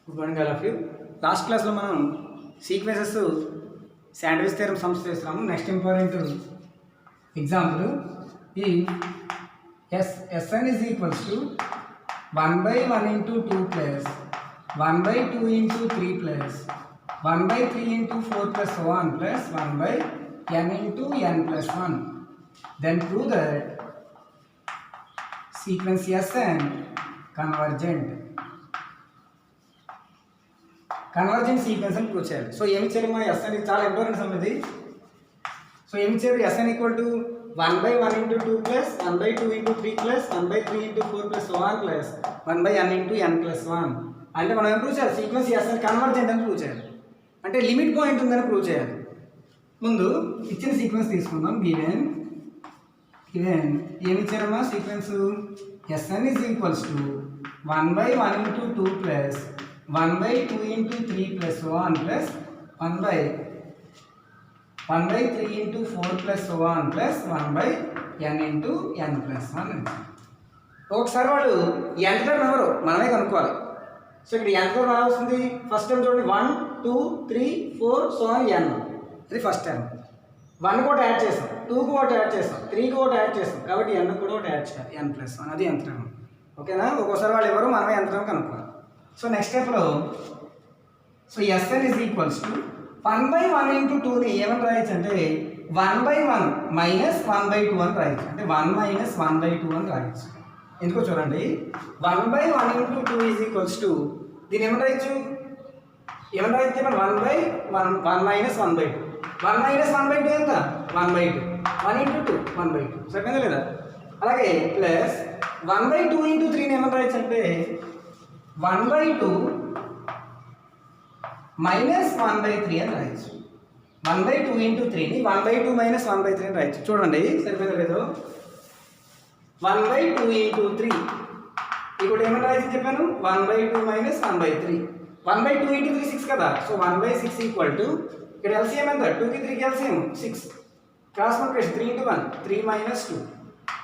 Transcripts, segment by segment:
Good morning all of you. Last క్లాస్లో మనం sequences sandwich theorem sums చేస్తున్నాము. Next important example ఈ Sn is equals to 1/1 into 2 plus 1/2 into 3 plus 1/3 into 4 plus 1 plus 1/n into n plus 1. Then prove that sequence Sn convergent sequence అని prove చేయాలి. So ఏమి చేయాలి మన Sn చాలా important some ఇది. So ఏమి చేయాలి Sn equal to 1/1 into 2 plus 1/2 into 3 plus 1/3 into 4 plus 1 plus 1/n into n plus 1. అంటే మనం ఏం ప్రూవ్ చేయాలి? సీక్వెన్స్ Sn కన్వర్జెంట్ అని ప్రూవ్ చేయాలి. అంటే లిమిట్ పాయింట్ ఉందని ప్రూవ్ చేయాలి. ముందు ఇచ్చిన సీక్వెన్స్ తీసుకుందాం. గివెన్ ఏమి ఇచ్చారమ్మా sequence Sn is equals to 1/1 into 2 plus 1/2 into 3 plus 1 plus 1/3 into 4 plus 1 plus 1/n into n plus 1. ఒకసారి వాడు ఎంత టర్మ్ ఎవరు మనమే కనుక్కోవాలి. సో ఇక్కడ ఎంత టర్మ్ ఎలా వస్తుంది? ఫస్ట్ టర్మ్ చూడండి 1 2 3 4 సో n. ఇది ఫస్ట్ టర్మ్. 1 కూడా యాడ్ చేస్తాం, 2 కూడా యాడ్ చేస్తాం, 3 కూడా యాడ్ చేస్తాం, కాబట్టి n కూడా ఒకటి యాడ్ చేయాలి, n plus 1. అది ఎంత టర్మ్. ఓకేనా? ఒక్కోసారి వాళ్ళు ఎవరు మనమే ఎంత టర్మ్ కనుక్కోవాలి. సో నెక్స్ట్ స్టెప్లో so Sn is equals to 1/1 into 2ని ఏమని రాయొచ్చు అంటే 1/1 మైనస్ 1/2 అని రాయొచ్చు. అంటే 1 మైనస్ 1/2 అని రాయొచ్చు. ఎందుకో చూడండి 1/1 into 2 is equals to దీన్ని ఏమని రాయొచ్చు? ఏమని రాయొచ్చు? 1/1 మైనస్ 1/2. 1 మైనస్ 1/2 ఎంత? 1/2. 1 into 2 1/2. సరిపోయిందా లేదా? అలాగే ప్లస్ 1/2 into 3ని ఏమని రాయొచ్చు అంటే 1/2 మైనస్ 1/3 అని రాయొచ్చు. 1/2 into 3ని 1/2 మైనస్ 1/3 అని రాయొచ్చు. చూడండి సరిపోయిందో లేదో? 1/2 into 3 ఇక్కడ ఏమని రాయొచ్చు చెప్పాను? 1/2 మైనస్ 1/3. 1/2 into 3 6 కదా. సో 1/6 ఈక్వల్ టు ఇక్కడ ఎల్సిఎం ఎంత? 2కి 3కి LCM 6. Cross multiplication 3 into 1 3 minus 2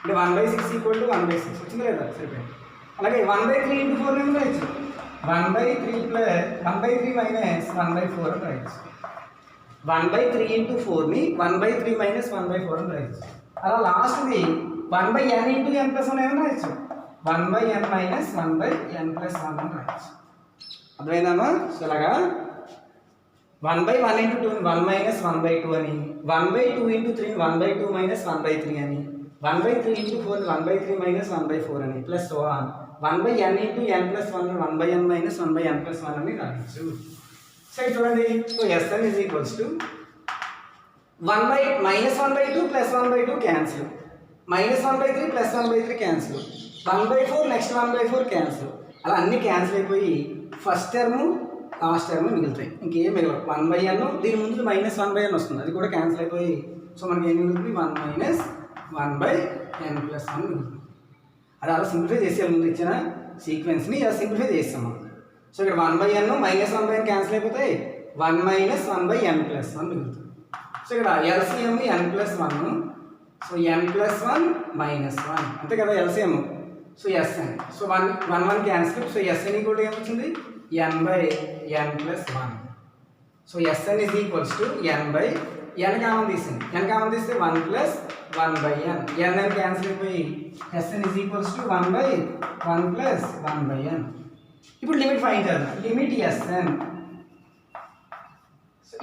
అంటే 1/6 ఈక్వల్ టు 1/6 వచ్చింది లేదా? సరిపోయింది. అలాగే 1/3 into 4 ఏమని రాయొచ్చు? 1/3 ప్లస్ 1/3 మైనస్ 1/4 అని రాయొచ్చు. 1/3 into 4ని 1/3 మైనస్ 1/4 అని రాయొచ్చు. అలా లాస్ట్ది 1/n into n plus 1 ఏమని రాయొచ్చు? 1/n మైనస్ 1/n plus 1 అని రాయొచ్చు. అర్థమైందమ్మా? సో ఇలాగా 1/1 into 2 1 మైనస్ 1/2 అని, 1/2 into 3 1/2 మైనస్ 1/3 అని, 1/3 into 4 1/3 మైనస్ 1/4 అని plus 1/n into n plus 1 1/n minus 1/n plus 1 అని రాయొచ్చు. సో చూడండి so Sn is equals to 1/2 plus 1/2 cancel, minus 1/3 plus 1/3 cancel, 1/4 next 1/4 cancel. అలా అన్ని క్యాన్సిల్ అయిపోయి ఫస్ట్ టర్మ్ లాస్ట్ టర్మ్ మిగులుతాయి. ఇంకేం మిగలవు. 1/n దీని ముందు మైనస్ 1/n వస్తుంది, అది కూడా క్యాన్సిల్ అయిపోయి సో మనకి ఏం మిగులుతుంది? 1 మైనస్ 1/n plus 1 మిగులుతుంది. అది అలా సింప్లిఫై చేసేయాలి. ముందు ఇచ్చిన సీక్వెన్స్ని ఇలా సింప్లిఫై చేస్తాం. సో ఇక్కడ 1/n మైనస్ 1/n క్యాన్సిల్ అయిపోతాయి, 1 మైనస్ 1/n plus 1 మిగులుతుంది. సో ఇక్కడ LCM n plus 1, so n plus 1 minus 1 అంతే కదా LCM. So Sn so 1 cancel. So Sn equal to ఏమొచ్చింది? n/n plus 1. So Sn is equals to n common తీసింది. n common తీస్తే 1 plus 1/n. n అని cancel అయిపోయి Sn is equals to 1/1 plus 1/n. ఇప్పుడు limit find చేద్దాం. Limit Sn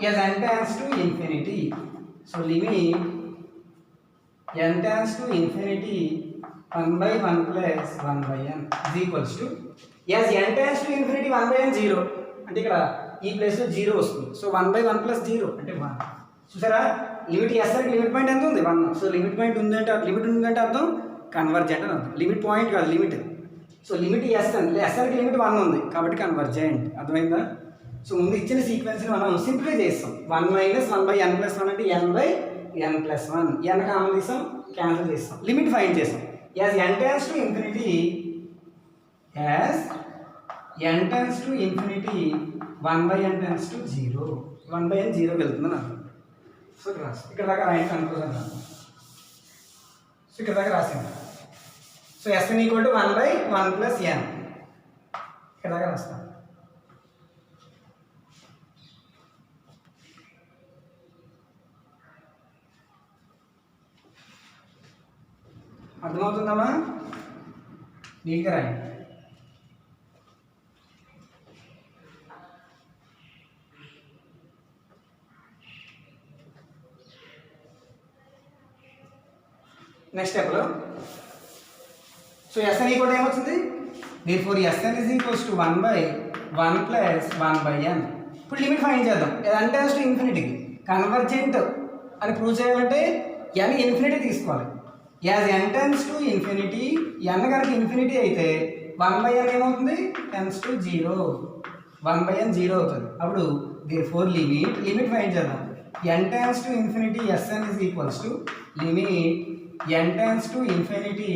as n tends to infinity. So limit n tends to infinity 1/1 plus 1/n is equals to as n tends to infinity 1/n 0 అంటే ఇక్కడ ఈ ప్లేస్లో 0 వస్తుంది. So 1/1 plus 0 అంటే 1. చూసారా limit Sn limit point ఎంత ఉంది? 1. సో లిమిట్ పాయింట్ ఉందంటే లిమిట్ ఉందంటే అర్థం కన్వర్జెంట్ అని అర్థం. లిమిట్ పాయింట్ కాదు లిమిట్. సో లిమిట్ Snకి లిమిట్ 1 ఉంది కాబట్టి కన్వర్జెంట్. అర్థమైందా? సో ముందు ఇచ్చిన సీక్వెన్స్ని మనం సింప్లిఫై చేస్తాం. 1 మైనస్ 1/n plus 1 అంటే n/n plus 1. n కామన్ తీసాం, క్యాన్సిల్ చేస్తాం, లిమిట్ ఫైండ్ చేస్తాం. As n tends to infinity 1/n tends to 0. 1/n 0కి వెళ్తుందని అర్థం. సో ఇక్కడ దాకా రాయండి కన్క్లూజన్. సో ఇక్కడ దాకా రాసింది. So Sn equal to 1/1 plus n ఇక్కడ దాకా రాస్తాం. అర్థమవుతుందమ్మా? నీట్గా రాయండి. నెక్స్ట్ స్టెప్లో సో ఎస్ఎన్ ఈక్వల్ ఏమవుతుంది? therefore S N is equals to 1/1 plus 1/n. ఇప్పుడు లిమిట్ ఫైండ్ చేద్దాం. n టెన్స్ టు ఇన్ఫినిటీకి కన్వర్జెంట్ అని ప్రూవ్ చేయాలంటే n ఇన్ఫినిటీ తీసుకోవాలి. As n tends to infinity, n కనుక ఇన్ఫినిటీ అయితే 1/n ఏమవుతుంది? Tends to 0. 1/n 0 అవుతుంది. అప్పుడు therefore లిమిట్ ఫైండ్ చేద్దాం. n tends to infinity S N is equals to limit n tends to infinity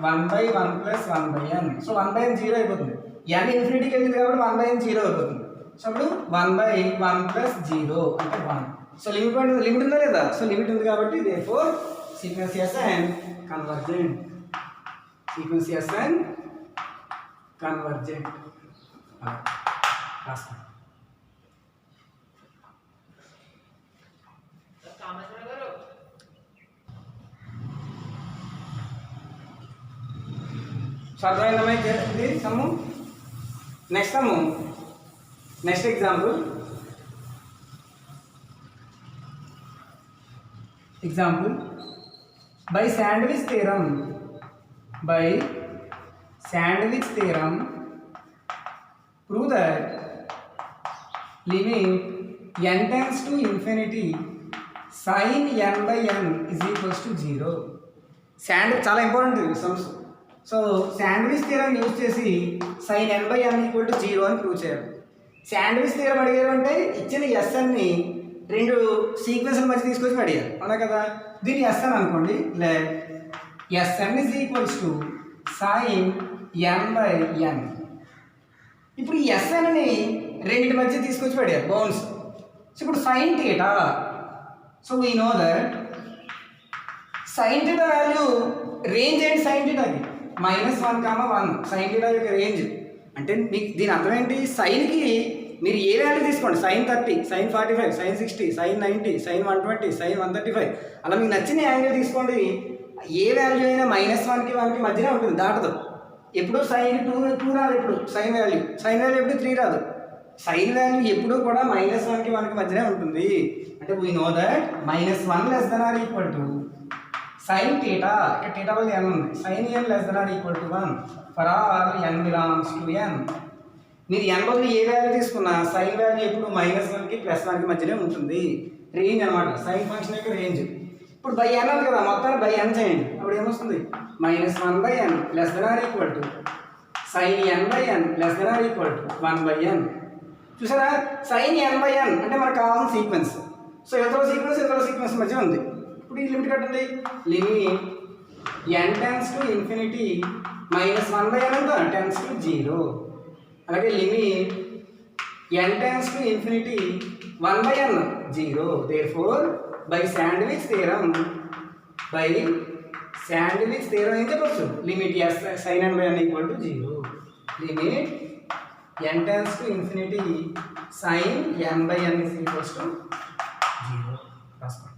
1/1 plus 1/n. So 1/n 0 అయిపోతుంది. n ఇన్ఫినిటీకి వెళ్ళింది కాబట్టి 1/n 0 అయిపోతుంది. సో అప్పుడు 1/1 ప్లస్ 0 అంటే 1. సో లిమిట్ ఉందా లేదా? సో లిమిట్ ఉంది కాబట్టి therefore sequence S N convergent. Sequence S N convergent. రాస్తాం. సో అర్థమైందమ్మా ఇది sum. Next sum, next example. By sandwich theorem prove that limit n tends to infinity sin n/n is equals to 0. చాలా important sums. So sandwich theorem use చేసి sin n/n equal to 0 అని prove చేయాలి. Sandwich theorem అడిగారు అంటే ఇచ్చిన ఎస్ఎన్ని రెండు సీక్వెన్స్ల మధ్య తీసుకొచ్చి అడిగారు, అవునా కదా? దీన్ని ఎస్ఎన్ అనుకోండి. Like SN is equals to sin n/n. ఇప్పుడు ఈ ఎస్ఎన్ని రెండింటి మధ్య తీసుకొచ్చి పడారు బౌన్స్. సో ఇప్పుడు sin θ. So we know that sin θ value range ఏంటి? sin θకి -1, sin θ యొక్క రేంజ్ అంటే మీకు దీని అర్థం ఏంటి? సైన్కి మీరు ఏ వాల్యూ తీసుకోండి, sin 30, sin 45, sin 60, sin 90, sin 120, sin 135, అలా మీకు నచ్చిన యాంగిల్ తీసుకోండి. ఏ వాల్యూ అయినా -1కి 1కి మధ్యనే ఉంటుంది, దాటదు. ఎప్పుడు sin 2 రాదు. ఎప్పుడు సైన్ వాల్యూ ఎప్పుడు 3 రాదు. సైన్ వాల్యూ ఎప్పుడు కూడా -1కి 1కి మధ్యనే ఉంటుంది. అంటే we know that -1 less than or equal to sin θ. ఇక్కడ θ వల్ల n ఉంది. sin n less than or equal to 1 for all n belongs to n. మీరు n బదులు ఏ వాల్యూ తీసుకున్నా సైన్ వాల్యూ ఎప్పుడు -1కి +1కి మధ్యనే ఉంటుంది. రేంజ్ అనమాట, సైన్ ఫంక్షన్ యొక్క రేంజ్. ఇప్పుడు బై n ఉంది కదా, మొత్తాన్ని బై n చేయండి. అప్పుడు ఏమొస్తుంది? -1/n less than or equal to sin n/n less than or equal to 1/n. చూసారా? sin n/n అంటే మనకు కావాల్సిన సీక్వెన్స్. సో ఇతర సీక్వెన్స్ మధ్య ఉంది. ఇప్పుడు ఈ లిమిట్ కట్టండి. Limit n tends to infinity -1/n అంతా టెన్స్ టు 0. అలాగే limit n tends to infinity 1/n 0. Therefore by sandwich theorem ఏం చెప్పచ్చు? Limit sin n/n equal to 0. Limit n tends to infinity sin n/n is equals to 0. రాసుకోండి.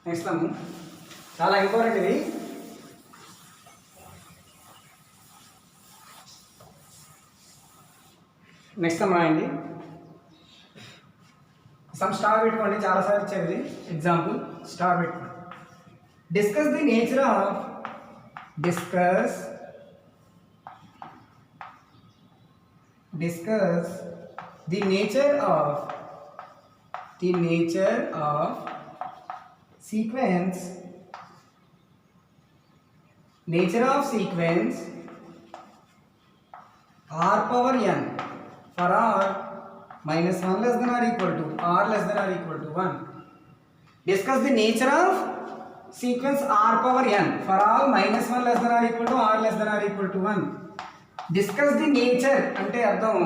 Next చాలా important ఇది. Next రాయండి. Some star పెట్టుకోండి, చాలాసార్లు ఇచ్చేది ఎగ్జాంపుల్. స్టార్ పెట్టుకోండి. Discuss the nature of discuss the nature of sequence r power n for r minus 1 less than or equal to r less than or equal to 1. Discuss the nature of sequence r power n for all minus 1 less than or equal to r less than or equal to 1. Discuss the nature అంటే అర్థం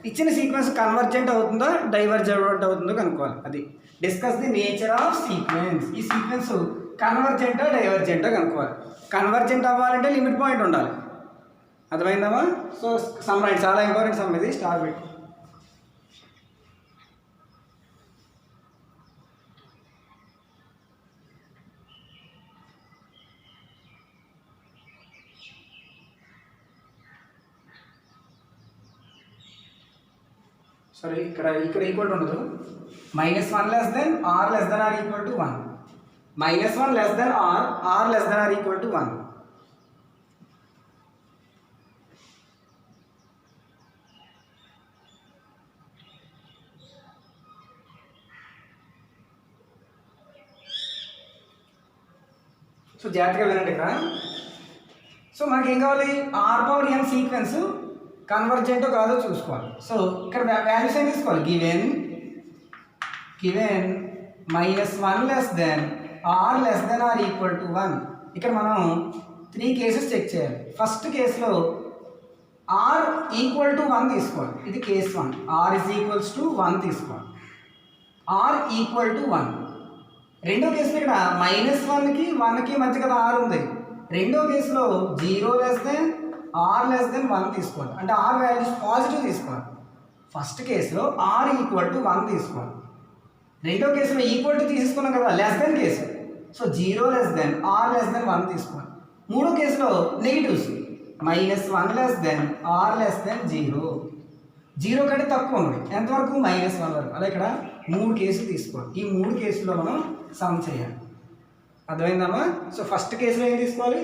ఇచ్చిన sequence convergent అవుతుందో divergent అవుతుందో కనుక్కోవాలి. అది discuss the nature of sequence. ఈ sequence కన్వర్జెంటో డైవర్జెంటో కనుక్కోవాలి. Convergent అవ్వాలంటే లిమిట్ పాయింట్ ఉండాలి. అర్థమైందమ్మా? సో సమ్ రైట్, చాలా ఇంపార్టెంట్ సమ్ ఇది. స్టార్ పెట్టు. సరే, ఇక్కడ ఈక్వల్ ఉండదు. -1 less than r less than or equal to 1. -1 less than r less than or equal to 1. So జాగ్రత్తగా వినండి ఇక్కడ. సో మనకేం కావాలి? r పవర్ n సీక్వెన్స్ కన్వర్జెంటో కాదో చూసుకోవాలి. సో ఇక్కడ వాల్యూస్ ఏం తీసుకోవాలి? Given -1 less than r less than or equal to 1. ఇక్కడ మనం 3 కేసెస్ చెక్ చేయాలి. ఫస్ట్ కేసులో r ఈక్వల్ టు 1 తీసుకోవాలి. ఇది case 1. r is equals to 1 తీసుకోవాలి. r equal to 1. రెండో కేసులో ఇక్కడ -1కి 1కి మధ్య కదా r ఉంది. రెండో కేసులో 0 less than r less than 1 తీసుకోవాలి. అంటే r వాల్యూస్ పాజిటివ్ తీసుకోవాలి. ఫస్ట్ కేసులో r ఈక్వల్ టు 1 తీసుకోవాలి. రెండో కేసులో ఈక్వల్ టు తీసుకున్నాం కదా, less than case. So 0 less than r less than 1 తీసుకోవాలి. మూడో కేసులో negatives -1 less than r less than 0. 0 కంటే తక్కువ ఉంది. ఎంతవరకు? -1 వరకు. అలా ఇక్కడ 3 కేసులు తీసుకోవాలి. ఈ 3 కేసుల్లో మనం సమ్ చేయాలి. అర్థమైందమ్మా? సో ఫస్ట్ కేసులో ఏం తీసుకోవాలి?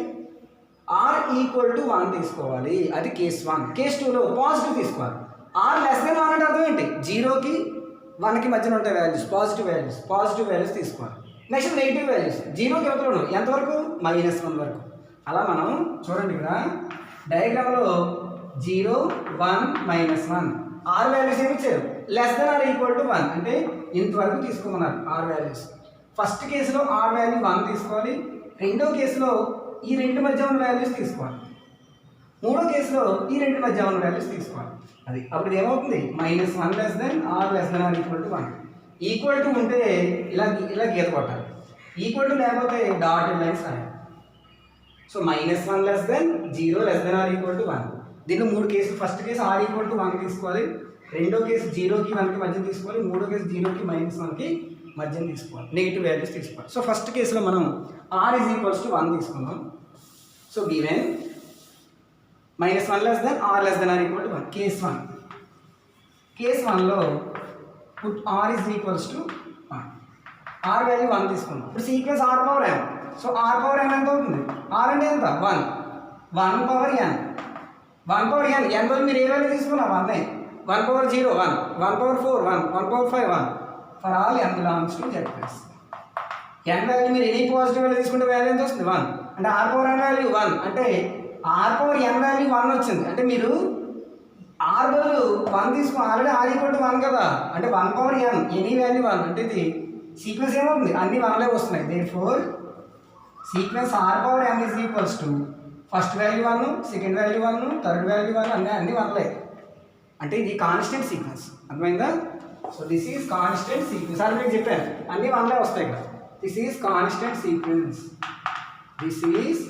r ఈక్వల్ టు 1 తీసుకోవాలి. అది కేస్ 1. కేస్ 2లో పాజిటివ్ తీసుకోవాలి. r లెస్ దెన్ 1 అంటే అర్థం ఏంటి? 0కి 1కి మధ్యన ఉంటాయి వాల్యూస్, పాజిటివ్ వాల్యూస్ తీసుకోవాలి. నెక్స్ట్ నెగిటివ్ వాల్యూస్ 0కి ఎవరు ఎంతవరకు? -1 వరకు. అలా మనం చూడండి ఇక్కడ డయాగ్రామ్లో 0 1 -1 r వాల్యూస్ ఏమి ఇచ్చారు? Less than or equal to 1 అంటే ఇంతవరకు తీసుకోమన్నారు r వాల్యూస్. ఫస్ట్ కేసులో r వాల్యూ 1 తీసుకోవాలి. రెండో కేసులో ఈ రెండు మధ్య ఉన్న వాల్యూస్ తీసుకోవాలి. మూడో కేసులో ఈ రెండు మధ్య ఉన్న వాల్యూస్ తీసుకోవాలి. అది అప్పుడు ఏమవుతుంది? -1 less than r less than or equal to 1. Equal to ఉంటే ఇలా గీత కొట్టాలి. ఈక్వల్ టు లేకపోతే డాట్ లైన్స్ రాయాలి. So -1 less than 0 less than or equal to 1. దీనిలో 3 కేసులు. First case r equal to 1 తీసుకోవాలి. రెండో కేసు 0కి 1కి మధ్య తీసుకోవాలి. మూడో కేసు 0కి -1కి మధ్య తీసుకోవాలి. నెగిటివ్ వాల్యూస్ తీసుకోవాలి. సో ఫస్ట్ కేసులో మనం r is equals to 1 తీసుకుందాం. So given -1 less than r less than or equal to 1. Case 1. Case 1లో put r is equals to 1. r value 1 తీసుకుందాం. ఇప్పుడు sequence r power n. So r power n ఎంత అవుతుంది? r అంటే ఎంత? 1 power n. 1 power n. n వల్ల మీరు ఏ వాల్యూ తీసుకున్నారు? 1. 1 పవర్ 0 1, 1 పవర్ 4 1, 1 పవర్ 5 1. For all n belongs to z plus. n value మీరు ఎనీ పాజిటివ్ వాల్యూ తీసుకుంటే వాల్యూ ఎంత వస్తుంది? 1. అంటే r పవర్ n వాల్యూ 1 అంటే r పవర్ n వాల్యూ 1 వచ్చింది. అంటే మీరు r బదులు 1 తీసుకుని ఆల్రెడీ r ఈక్వల్ టు 1 కదా, అంటే 1 పవర్ n ఎనీ వాల్యూ 1 అంటే ఇది సీక్వెన్స్ ఏమవుతుంది? అన్ని 1లే వస్తున్నాయి. Therefore sequence r power n is equals to first value 1, second value 1, third value 1 అన్ని 1లే. అంటే ఇది కాన్స్టెంట్ సీక్వెన్స్. అర్థమైందా? So this is constant sequence. అది మీకు చెప్పాను, అన్ని 1లే వస్తాయి ఇక్కడ. This is constant sequence. This is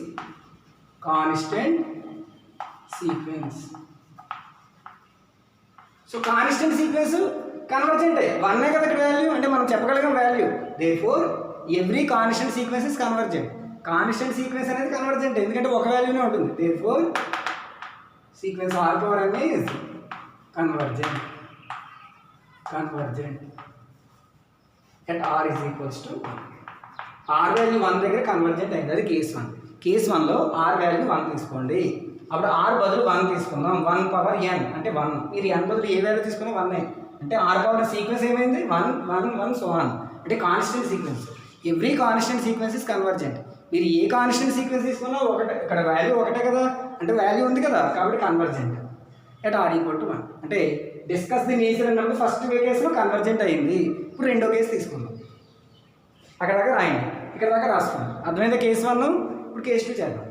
constant sequence. So constant sequence convergent 1 కదా ఇక్కడ వాల్యూ, అంటే మనం చెప్పగలిగిన value. Therefore every constant sequence is convergent. Constant sequence అనేది కన్వర్జెంట్ ఎందుకంటే ఒక వాల్యూనే ఉంటుంది. Therefore sequence r power n is convergent at r is equals to 1. r value 1 దగ్గర కన్వర్జెంట్ అయింది. అది కేస్ 1. కేస్ 1లో r వాల్యూ 1 తీసుకోండి. అప్పుడు r బదులు 1 తీసుకుందాం. 1 పవర్ n అంటే 1. మీరు n బదులు ఏ వాల్యూ తీసుకున్నా 1. అంటే ఆర్ పవర్ సీక్వెన్స్ ఏమైంది 1 1 1 సో ఆన్, అంటే constant sequence. Every constant sequence is convergent. మీరు ఏ కాన్స్టెంట్ సీక్వెన్స్ తీసుకున్నా ఒకటే, ఇక్కడ వాల్యూ ఒకటే కదా, అంటే వాల్యూ ఉంది కదా కాబట్టి convergent at R equal to 1. అంటే డిస్కస్ ది నేచర్ అన్నప్పుడు ఫస్ట్ కేసులో కన్వర్జెంట్ అయింది. ఇప్పుడు రెండో కేసు తీసుకుందాం. అక్కడ దాకా రాయండి, ఇక్కడ దాకా రాసుకోండి. అర్థమైందా కేసు 1? ఇప్పుడు కేసు 2 చేద్దాం.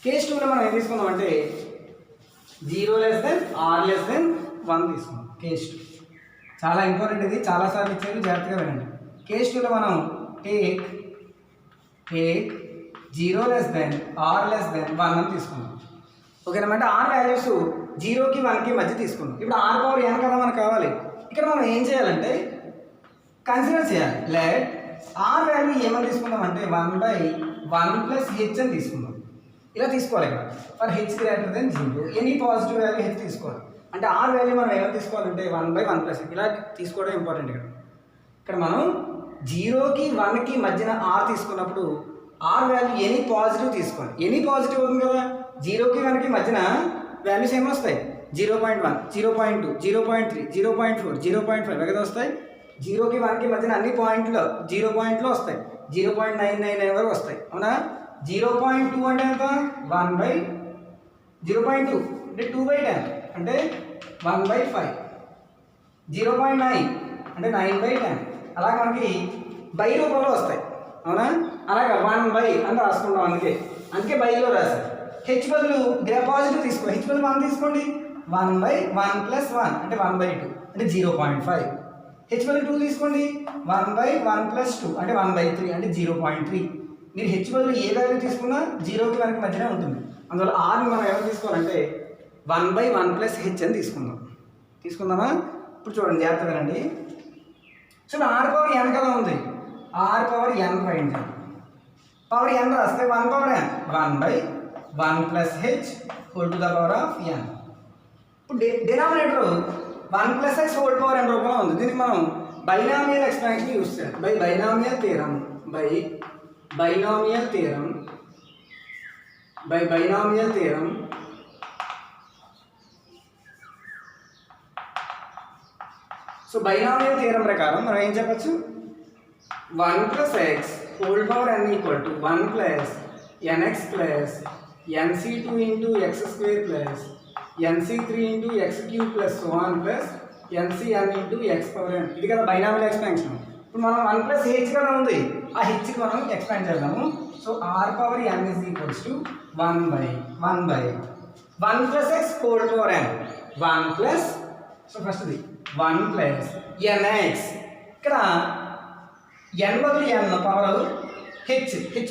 కేస్ 2లో మనం ఏం తీసుకున్నాం అంటే 0 r 1 తీసుకున్నాం. కేస్ 2 చాలా ఇంపార్టెంట్, ఇది చాలాసార్లు ఇచ్చేది, జాగ్రత్తగా వినండి. కేస్ 2లో మనం టేక్ 0 r 1 అని తీసుకున్నాం. ఓకేనమాట. ఆర్ వాల్యూస్ 0కి 1కి మధ్య తీసుకున్నాం. ఇప్పుడు r పవర్ n కదా మనకు కావాలి. ఇక్కడ మనం ఏం చేయాలంటే కన్సిడర్ చేయాలి. లెట్ ఆర్ వాల్యూ ఏమని తీసుకుందాం అంటే 1/1 + h అని తీసుకుందాం. ఇలా తీసుకోవాలి. ఇక్కడ for h greater than 0 any positive value h తీసుకోవాలి. అంటే ఆర్ వాల్యూ మనం ఏమని తీసుకోవాలంటే 1/1 + h ఇలా తీసుకోవడం ఇంపార్టెంట్. ఇక్కడ మనం 0కి 1కి మధ్యన ఆర్ తీసుకున్నప్పుడు ఆర్ వాల్యూ ఎనీ పాజిటివ్ తీసుకోవాలి. ఎనీ పాజిటివ్ అవుతుంది కదా. 0కి 1కి మధ్యన వాల్యూస్ ఏమి వస్తాయి? 0.1 0.2 0.3 0.4 0.5 కదా వస్తాయి. 0కి 1కి మధ్యన అన్ని పాయింట్లో 0 పాయింట్లో వస్తాయి. 0.999 వరకు వస్తాయి, అవునా. 0.2 అంటే ఎంత? 1/0.2 అంటే 2/10 అంటే 1/5. 0.9 అంటే 9/10. అలాగే మనకి బై రూపంలో వస్తాయి, అవునా. అలాగే 1/, అని రాసుకుంటాం. అందుకే బైలో రాశారు. హెచ్ బదులు పాజిటివ్ తీసుకో, హెచ్ బదులు 1 తీసుకోండి. 1/1 + 1 అంటే 1/2 అంటే 0.5. హెచ్ బదులు 2 తీసుకోండి. 1/1 + 2 అంటే 1/3 అంటే 0.3. మీరు హెచ్ బదులు ఏ వాల్యూ తీసుకున్నా 0కి 1కి మధ్యనే ఉంటుంది. అందువల్ల ఆర్ని మనం ఎవరు తీసుకోవాలంటే 1/1 + h అని తీసుకుందామా. ఇప్పుడు చూడండి, జాగ్రత్తగా రండి. చూడండి, ఆర్ పవర్ n కదా ఉంది. ఆర్ పవర్ n ఫైండ్ చేయండి. పవర్ n రాస్తే 1 power n 1/1 + h whole to the power of n. ఇప్పుడు denominator 1 + x whole power n రూపంలో ఉంది. దీనికి మనం బైనామియల్ ఎక్స్పాన్షన్ యూస్ చేయాలి. Binomial theorem so binomial theorem ప్రకారం మనం ఏం చెప్పచ్చు? 1 + x whole power n = 1 + nx + nc2 × x² + nc3 × x³ + so on + ncn × x power n. ఇది కదా బైనామియల్ ఎక్స్పాన్షన్. ఇప్పుడు మనం 1 + h కదా ఉంది, ఆ హెచ్కి మనం ఎక్స్పాండ్ చేద్దాము. So R power n = 1/1 + x whole power n 1 + so ఫస్ట్ది 1 + nx. ఇక్కడ n బదులు n పవర్ h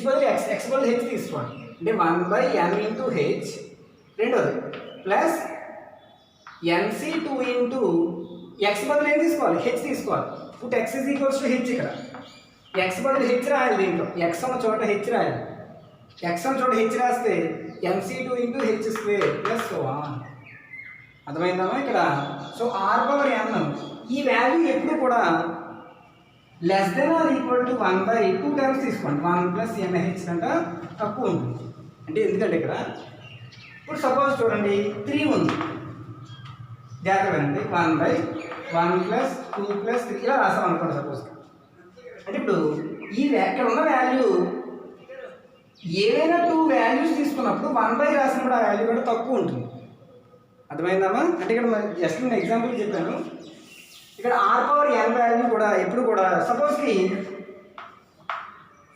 బదులు x బదులు h తీసుకోండి. అంటే 1/n × h. రెండోది ప్లస్ nc2 × x బదులు ఏం తీసుకోవాలి? h తీసుకోవాలి. ఇప్పుడు x = h. ఇక్కడ x బదులు h రాయాలి. దీంట్లో x ఉన్న చోట h రాయాలి. x ఉన్న చోట h రాస్తే nc2 × h² + so on. అర్థమైందమ్మా ఇక్కడ. సో ఆర్ పవర్ n ఈ వాల్యూ ఎప్పుడు కూడా less than or equal to 1/2 times తీసుకోండి. 1 + nh కంటే తక్కువ ఉంటుంది. అంటే ఎందుకంటే ఇక్కడ ఇప్పుడు సపోజ్ చూడండి 3 ఉంది. జాగ్రత్తగా అండి. 1/1 + 2 + 3 ఇలా రాసాం అనుకోండి సపోజ్. అంటే ఇప్పుడు ఇక్కడ ఉన్న వాల్యూ ఏవైనా 2 వాల్యూస్ తీసుకున్నప్పుడు 1/, రాసినప్పుడు ఆ వాల్యూ కూడా తక్కువ ఉంటుంది. అర్థమైందమ్మా. అంటే ఇక్కడ జస్ట్ నేను ఎగ్జాంపుల్ చెప్పాను. ఇక్కడ ఆర్ పవర్ n వాల్యూ కూడా ఎప్పుడు కూడా సపోజ్కి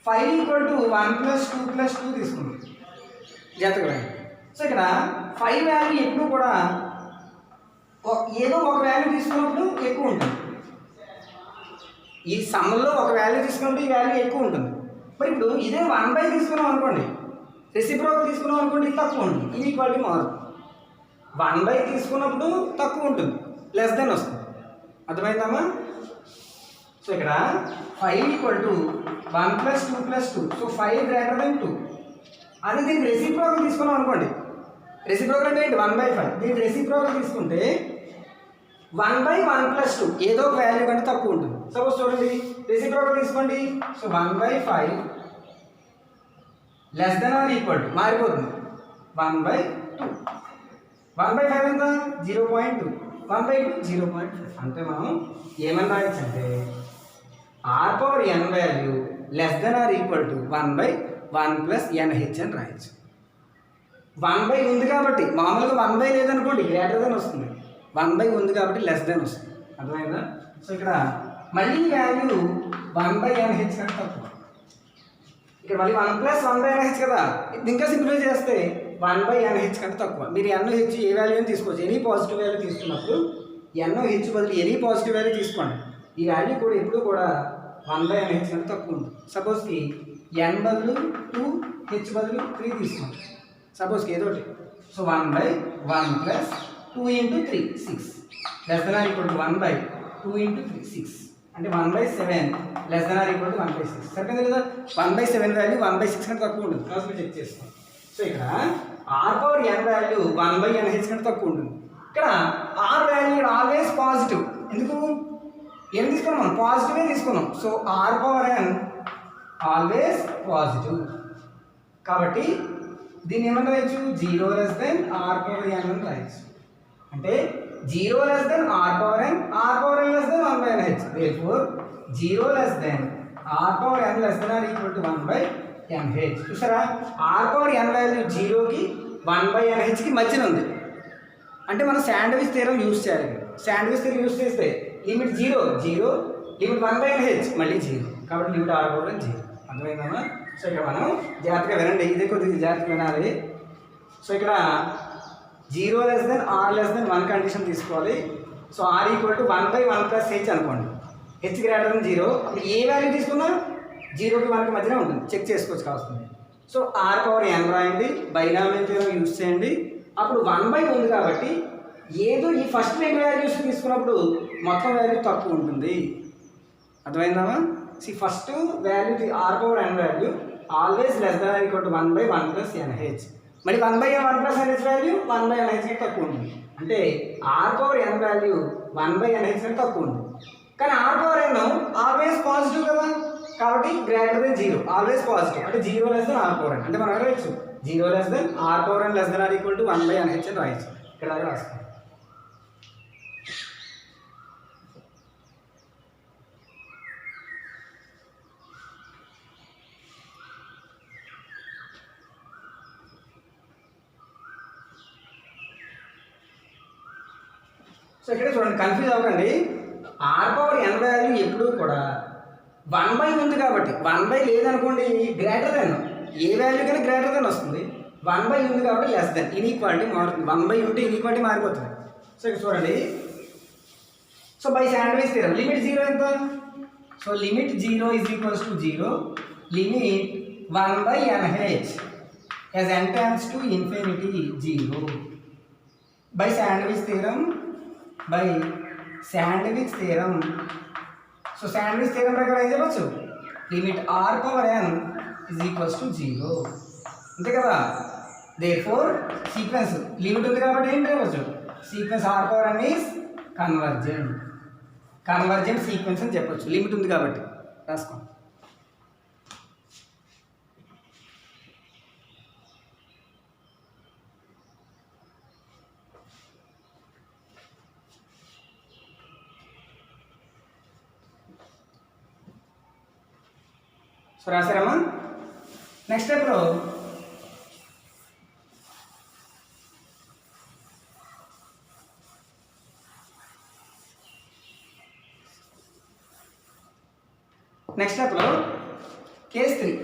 5 = 1 + 2 + 2 తీసుకుంది. జాగ్రత్తగా. సో ఇక్కడ 5 వాల్యూ ఎప్పుడు కూడా ఏదో ఒక వాల్యూ తీసుకున్నప్పుడు ఎక్కువ ఉంటుంది. ఈ సమ్లో ఒక వాల్యూ తీసుకున్నప్పుడు ఈ వాల్యూ ఎక్కువ ఉంటుంది. మరి ఇప్పుడు ఇదే 1/, తీసుకున్నాం అనుకోండి, రెసిప్రోకల్ తీసుకున్నాం అనుకోండి, ఇది తక్కువ ఉంటుంది. ఈక్వాలిటీ మారు. 1/, తీసుకున్నప్పుడు తక్కువ ఉంటుంది, లెస్ దెన్ వస్తుంది. అర్థమైందమ్మా. సో ఇక్కడ 5 equal to 1 plus 2 plus 2. So 5 greater than 2. అదే దీన్ని రెసిప్రోకల్ తీసుకున్నాం అనుకోండి. రెసిప్రోకల్ అంటే ఏంటి? 1/5. దీన్ని రెసిప్రోకల్ తీసుకుంటే 1/1 ప్లస్ 2 ఏదో ఒక వాల్యూ కంటే తక్కువ ఉంటుంది. సపోజ్ చూడండి, రెసిప్రోకల్ తీసుకోండి. So 1/5 less than or equal to మారిపోతుంది 1/2. 1/5 ఎంత? 0.2. 1/2 0.5. అంటే మనం ఏమని రాయొచ్చు అంటే r⁻n value less than or equal to 1/1 plus nh అని రాయొచ్చు. 1/, ఉంది కాబట్టి మామూలుగా 1/, లేదనుకోండి గ్రేటర్ దెన్ వస్తుంది. 1/, ఉంది కాబట్టి లెస్ దెన్ వస్తుంది. అర్థమైందా? సో ఇక్కడ మళ్ళీ వాల్యూ 1/nh కంటే తక్కువ. ఇక్కడ మళ్ళీ 1 ప్లస్ 1/nh కదా, ఇది ఇంకా సింప్లిఫై చేస్తే 1/nh కంటే తక్కువ. మీరు nh ఏ వాల్యూ అని తీసుకోవచ్చు. ఎనీ పాజిటివ్ వాల్యూ తీసుకున్నప్పుడు nh బదులు ఎనీ పాజిటివ్ వాల్యూ తీసుకోండి. ఈ వాల్యూ కూడా ఎప్పుడు కూడా 1/nh కంటే తక్కువ ఉంటుంది. సపోజ్కి n బదులు 2, h బదులు 3 తీసుకోండి. సపోజ్కి ఏదో ఒకటి. So 1/1 plus 2 into 3 6 less than or equal to 1/2 into 3 6 అంటే 1/7 less than or equal to 1/6. సరిపోయింది కదా? 1/7 వాల్యూ 1/6 కంటే తక్కువ ఉంటుంది. కాస్త చెక్ చేసుకోండి. సో ఇక్కడ r⁻n వాల్యూ 1/nh కంటే తక్కువ ఉంటుంది. ఇక్కడ r వాల్యూ ఆల్వేస్ పాజిటివ్. ఎందుకు? ఏం తీసుకున్నాం మనం? పాజిటివే తీసుకున్నాం. So r⁻n always positive. కాబట్టి దీన్ని ఏమని రాయొచ్చు? 0 లెస్ దెన్ r⁻n అని రాయొచ్చు. అంటే 0 less than r⁻n, r⁻n less than 1/nh. therefore 0 less than r⁻n less than or equal to 1/nh. చూసారా? r⁻n వాల్యూ 0కి 1/nh మధ్యన ఉంది. అంటే మనం శాండ్విచ్ థియరం యూజ్ చేయాలి. శాండ్విచ్ థియరం యూజ్ చేస్తే లిమిట్ 0 0, లిమిట్ 1/nh మళ్ళీ 0. కాబట్టి లిమిట్ r⁻n 0. అర్థమైందమ్మా? సో ఇక్కడ మనం జాగ్రత్తగా వినండి, ఇదే కొద్దిగా జాగ్రత్తగా వినాలి. సో ఇక్కడ 0 less than r less than 1 condition తీసుకోవాలి. So r equal to 1/1 plus h అనుకోండి. h greater than 0. అప్పుడు ఏ వాల్యూ తీసుకున్నా 0కి 1కి మధ్యనే ఉంటుంది. చెక్ చేసుకోవచ్చు కావస్తుంది. సో r⁻n రాయండి, బైనామియల్ థియరం యూజ్ చేయండి. అప్పుడు 1/, ఉంది కాబట్టి ఏదో ఈ ఫస్ట్ 2 వాల్యూస్ తీసుకున్నప్పుడు మొత్తం వాల్యూ తక్కువ ఉంటుంది. అర్థమైందామా? First value r⁻n value always less than or equal to 1/1 plus nh. మరి 1/1 ప్లస్ nh వాల్యూ 1/nh కంటే తక్కువ ఉంటుంది. అంటే r⁻n వాల్యూ 1/nh కంటే తక్కువ ఉంది. కానీ r⁻n ఆల్వేస్ పాజిటివ్ కదా, కాబట్టి గ్రేటర్ దెన్ 0 ఆల్వేస్ పాజిటివ్. అంటే 0 లెస్ దెన్ r⁻n. అంటే మనం రాయొచ్చు 0 less than r⁻n less than or equal to 1/nh అని రాయొచ్చు. ఇక్కడ రాసుకోండి. సో ఇక్కడ చూడండి, కన్ఫ్యూజ్ అవ్వకండి. r⁻n వాల్యూ ఎప్పుడూ కూడా 1/, ఉంది కాబట్టి 1/, లేదనుకోండి గ్రేటర్ దెన్, ఏ వాల్యూ కన్నా గ్రేటర్ దెన్ వస్తుంది. 1/, ఉంది కాబట్టి లెస్ దెన్, ఇన్ఈక్వాలిటీ మారుతుంది. 1/, ఉంటే ఇన్ఈక్వాలిటీ మారిపోతుంది. సో ఇక్కడ చూడండి. So by sandwich theorem limit 0 ఎంత? So limit 0 is equals to 0, limit 1/nh as n tends to infinity 0. By sandwich theorem so sandwich theorem ప్రకారం ఏం చెప్పచ్చు? Limit r⁻n is equals to 0. అంతే కదా? therefore సీక్వెన్స్ లిమిట్ ఉంది కాబట్టి ఏం చెప్పచ్చు? Sequence r⁻n is convergent sequence అని చెప్పచ్చు, లిమిట్ ఉంది కాబట్టి. రాసుకోండి. సో రాశారమ్మా? నెక్స్ట్ స్టెప్లో కేస్ 3.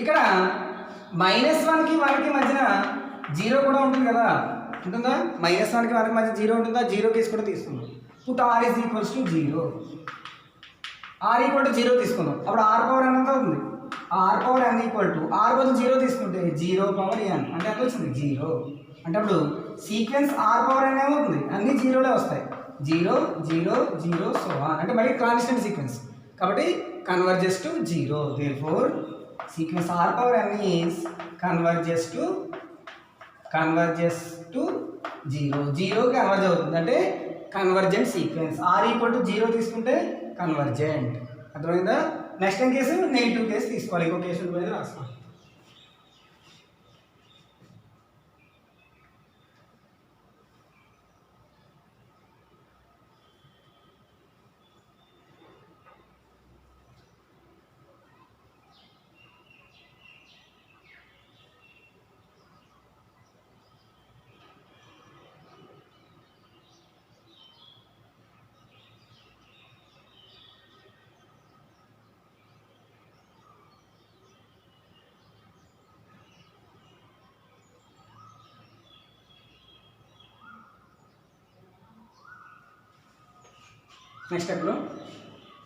ఇక్కడ -1కి 1కి మధ్యన 0 కూడా ఉంటుంది కదా, ఉంటుందా? -1కి 1కి మధ్య 0 ఉంటుందా? 0 కేసు కూడా తీసుకుందాం. Put r is equals to 0. r equal to 0 తీసుకుందాం. అప్పుడు r⁻n ఎంత అవుతుంది? r⁻n ఈక్వల్ టు r బదులు 0 తీసుకుంటే 0/n అంటే ఎంత వచ్చింది? 0. అంటే అప్పుడు సీక్వెన్స్ r⁻n ఏమవుతుంది? అన్ని 0లే వస్తాయి. 0 0 0 సో ఆన్ అంటే మళ్ళీ కాన్స్టెంట్ సీక్వెన్స్ కాబట్టి converges to 0 therefore sequence r power n is converges to 0 0కి కన్వర్జ్ అవుతుంది అంటే convergent sequence r equal to 0 తీసుకుంటే కన్వర్జెంట్ అర్థమైందా నెక్స్ట్ కేసు నెగిటివ్ కేసు తీసుకోవాలి ఇంకో కేసు మీద రాసుకోవాలి నెక్స్ట్ స్టెప్లో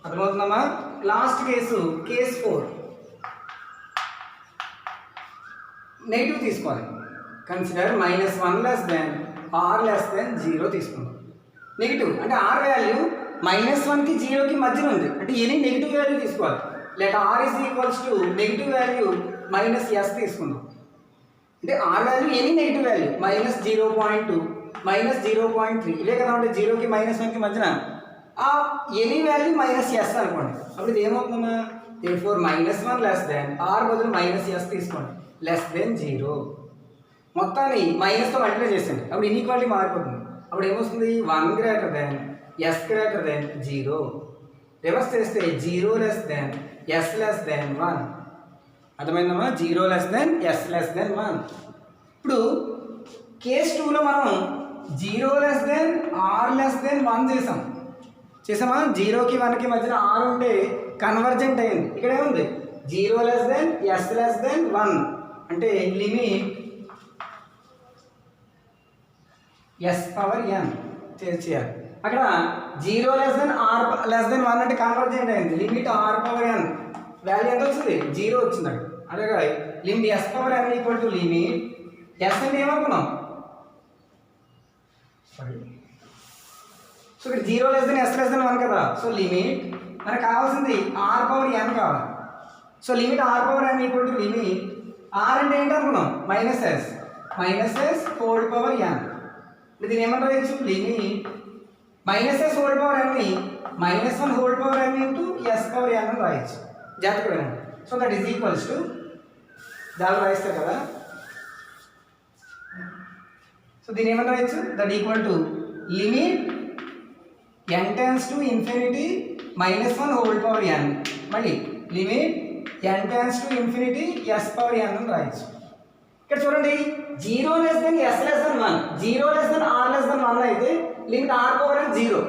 అర్థమవుతుందమ్మా లాస్ట్ కేసు కేస్ 4 నెగిటివ్ తీసుకోవాలి consider -1 less than R less than 0 తీసుకుందాం నెగిటివ్ అంటే ఆర్ వాల్యూ -1కి 0కి మధ్యలో ఉంది అంటే ఎనీ నెగిటివ్ వాల్యూ తీసుకోవాలి let R is equals to negative value -s తీసుకుందాం అంటే R value any negative value -0.2 -0.3 ఇవే కదా అంటే 0కి -1కి మధ్యన ఎనీ వాల్యూ -s అనుకోండి అప్పుడు ఇది ఏమవుతుందమ్మా therefore -1 లెస్ దెన్ ఆర్ బదులు -s తీసుకోండి లెస్ దెన్ 0 మొత్తాన్ని మైనస్తో మల్టిప్లై చేసేయండి అప్పుడు ఇన్ఈక్వాలిటీ మారిపోతుంది అప్పుడు ఏమొస్తుంది 1 greater than s greater than 0 reverse చేస్తే 0 less than s less than 1 అర్థమైందమ్మా 0 less than s less than 1 ఇప్పుడు కేస్ 2లో మనం 0 less than R less than 1 చేసామా 0కి 1కి మధ్యన ఆర్ ఉంటే కన్వర్జెంట్ అయింది ఇక్కడ ఏముంది 0 less than s less than 1 అంటే లిమిట్ s పవర్ n చేయాలి అక్కడ 0 less than R less than 1 అంటే కన్వర్జెంట్ అయింది limit r power n value ఎంత వచ్చింది 0 వచ్చింది అక్కడ అలాగే limit s power n equal to limit s అంటే ఏమనుకున్నాం సో ఇక్కడ 0 less than s less than 1 కదా సో లిమిట్ మనకు కావాల్సింది r పవర్ n కావాలి so limit r power n equal to limit r అంటే ఏంటి అనుకున్నాం -s హోల్ పవర్ n దీన్ని ఏమంటారు రాయొచ్చు limit -s whole power n ని -1 whole power n into s power n అని రాయొచ్చు జాగ్రత్తగా వినండి so that is equals to దాన్ని రాయిస్తారు కదా సో దీన్ని ఏమంటారు రాయొచ్చు that equal to limit n tends to infinity -1 whole power n మళ్ళీ limit n tends to infinity s power n అని రాయొచ్చు ఇక్కడ చూడండి 0 less than s less than 1 0 less than r less than 1 అయితే లిమిట్ r పవర్ n 0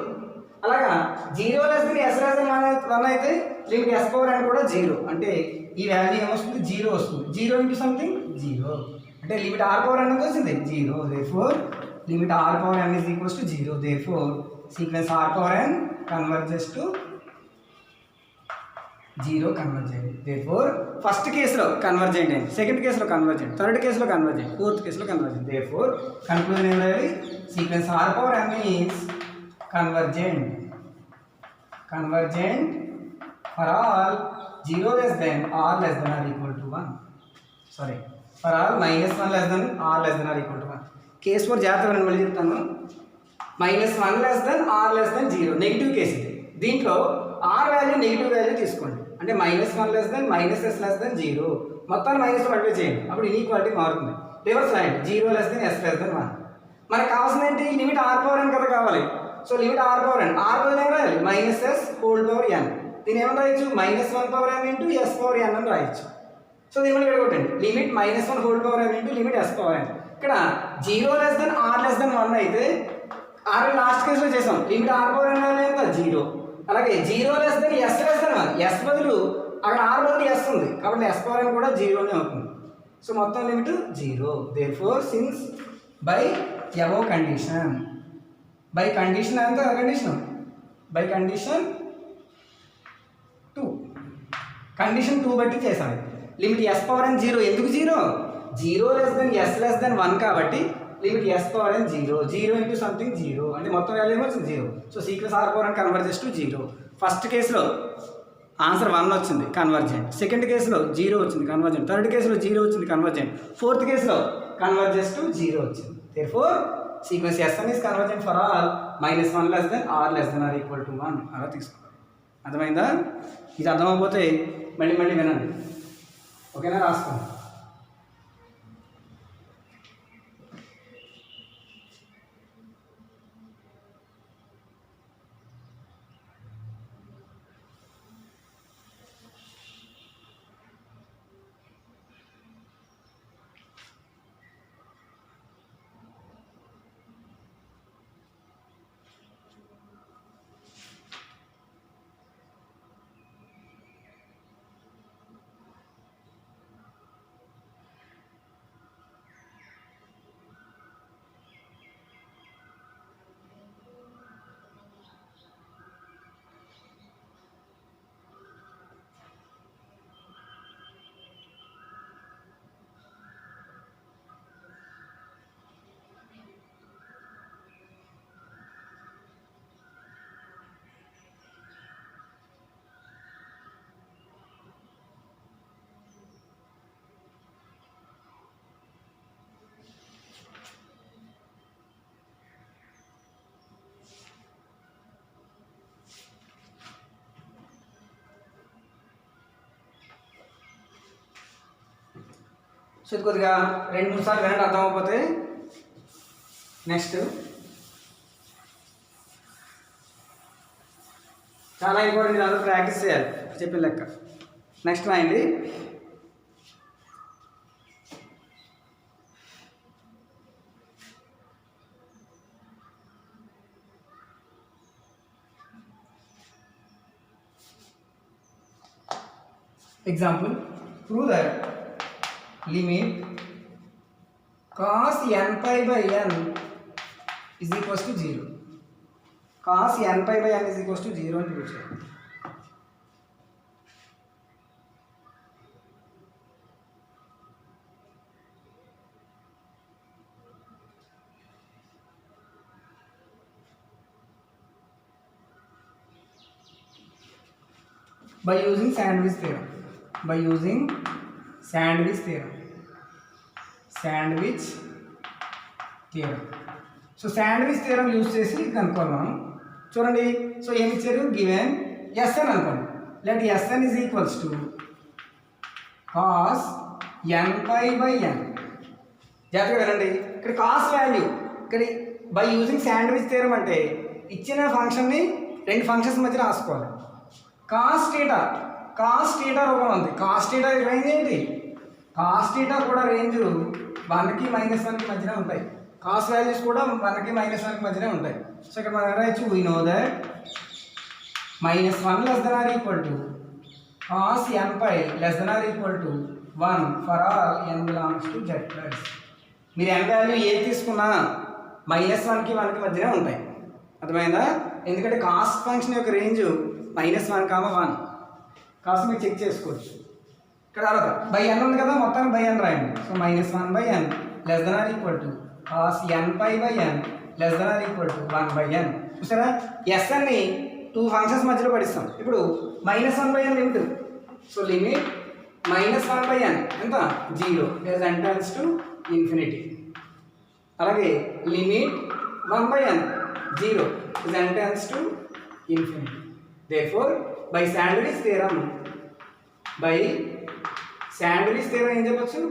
అలాగా 0 less than s less than 1 అయితే limit s power n కూడా 0 అంటే ఈ వాల్యూ ఏమొస్తుంది 0 వస్తుంది 0 ఇంటూ సంథింగ్ 0 అంటే లిమిట్ r పవర్ n వచ్చింది 0 therefore limit r power n is equals to 0 therefore sequence r power n converges to 0 convergent therefore first case lo convergent and second case lo convergent third case lo convergent fourth case lo convergent therefore conclusion em rayali sequence r power n is convergent for all 0 less than r less than or equal to 1 sorry for all -1 less than r less than or equal to 1 case 4 జాగ్రత్తగా నేను మళ్ళీ చెప్తాను -1 less than R less than 0 negative case ఇది దీంట్లో R value negative value తీసుకోండి అంటే -1 less than -s less than 0 మొత్తాన్ని minus multiply చేయండి అప్పుడు ఇన్ఈక్వాలిటీ మారుతుంది రివర్స్ రాయండి 0 less than s less than 1 మనకు కావాల్సింది ఏంటి లిమిట్ r పవర్ n కదా కావాలి so limit r power n r power n రాయాలి -s హోల్ పవర్ n దీన్ని ఏమని రాయొచ్చు -1 power n into s power n అని రాయొచ్చు సో దీన్ని ఇక్కడ కొట్టండి limit -1 whole power n into limit s power n ఇక్కడ 0 less than r less than 1 అయితే r లాస్ట్ కేసులో చేసాం limit r power n value ఎంత 0 అలాగే 0 less than s less than 1 s బదులు అక్కడ r బదులు s ఉంది కాబట్టి s పవర్ n కూడా 0 నే అవుతుంది సో మొత్తం limit 0 therefore since by above condition by condition ఎంత కండిషన్ by condition 2 కండిషన్ 2 బట్టి చేసాం లిమిట్ s పవర్ n 0 ఎందుకు 0 0 less than s less than 1 కాబట్టి limit S power N zero, zero into something zero అంటే మొత్తం value ఏమొచ్చింది zero. So sequence are power N converges to zero. First కేసులో answer 1 వచ్చింది convergent, second కేసులో zero వచ్చింది convergent, third కేసులో zero వచ్చింది కన్వర్జెంట్, ఫోర్త్ కేసులో కన్వర్జెస్ టు జీరో వచ్చింది. Therefore sequence Sn is convergent for all -1 less than or less than or equal to 1 అలా తీసుకోవాలి. అర్థమైందా? ఇది అర్థమైపోతే మళ్ళీ మళ్ళీ వినండి, ఓకేనా? రాసుకోండి. సో ఇది కొద్దిగా 2-3 సార్లు వినండి, అర్థమైపోతే. నెక్స్ట్ చాలా ఇంపార్టెంట్, ఇది అందరూ ప్రాక్టీస్ చేయాలి చెప్పిన లెక్క. నెక్స్ట్ రాయండి. Example, prove that limit cos n pi by n is equals to 0. cos n pi by n is equals to 0 అని చూపించారు. by using Sandwich theorem. By using Sandwich theorem. Sandwich theorem. So sandwich theorem use చేసి కనుక్కోవాలి మనం. చూడండి, so ఏమి ఇచ్చారు? Given Sn అనుకోండి. Let Sn is equals to cos n pi by n. జాగ్రత్తగా వినండి, ఇక్కడ కాస్ వాల్యూ ఇక్కడ బై యూజింగ్ శాండ్విచ్ థియరం అంటే ఇచ్చిన ఫంక్షన్ని రెండు ఫంక్షన్స్ మధ్య రాసుకోవాలి. కాస్ థీటా రూపంలో ఉంది. కాస్ థీటా రేంజ్ ఏంటి? కాస్ థీటా కూడా రేంజ్ 1కి -1కి మధ్యనే ఉంటాయి. కాస్ వాల్యూస్ కూడా 1కి -1కి మధ్యనే ఉంటాయి. సో ఇక్కడ మనం రాయొచ్చు, we know that -1 less than or equal to cos n pi less than or equal to 1 for all n belongs to z plus. మీరు n వాల్యూ ఏది తీసుకున్నా -1కి 1కి మధ్యనే ఉంటాయి. అర్థమైందా? ఎందుకంటే కాస్ ఫంక్షన్ యొక్క రేంజ్ -1, కాస్ మీరు చెక్ చేసుకోవచ్చు. ఇక్కడ తర్వాత బై n ఉంది కదా, మొత్తానికి బై n రాయండి. So -1 by n less than or equal to cos n pi by n less than or equal to 1 by n. చూసారా, Snని 2 ఫంక్షన్స్ మధ్యలో పడిస్తాం. ఇప్పుడు -1 by n limit. So limit -1 by n ఎంత? 0 as n tends to infinity. అలాగే limit 1 by n 0 as n tends to infinity. Therefore by Sandwich theorem ఏం చెప్పచ్చు?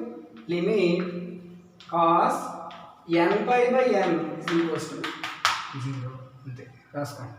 Limit cos n pi by n is equals to 0. అంతే, రాసుకోండి.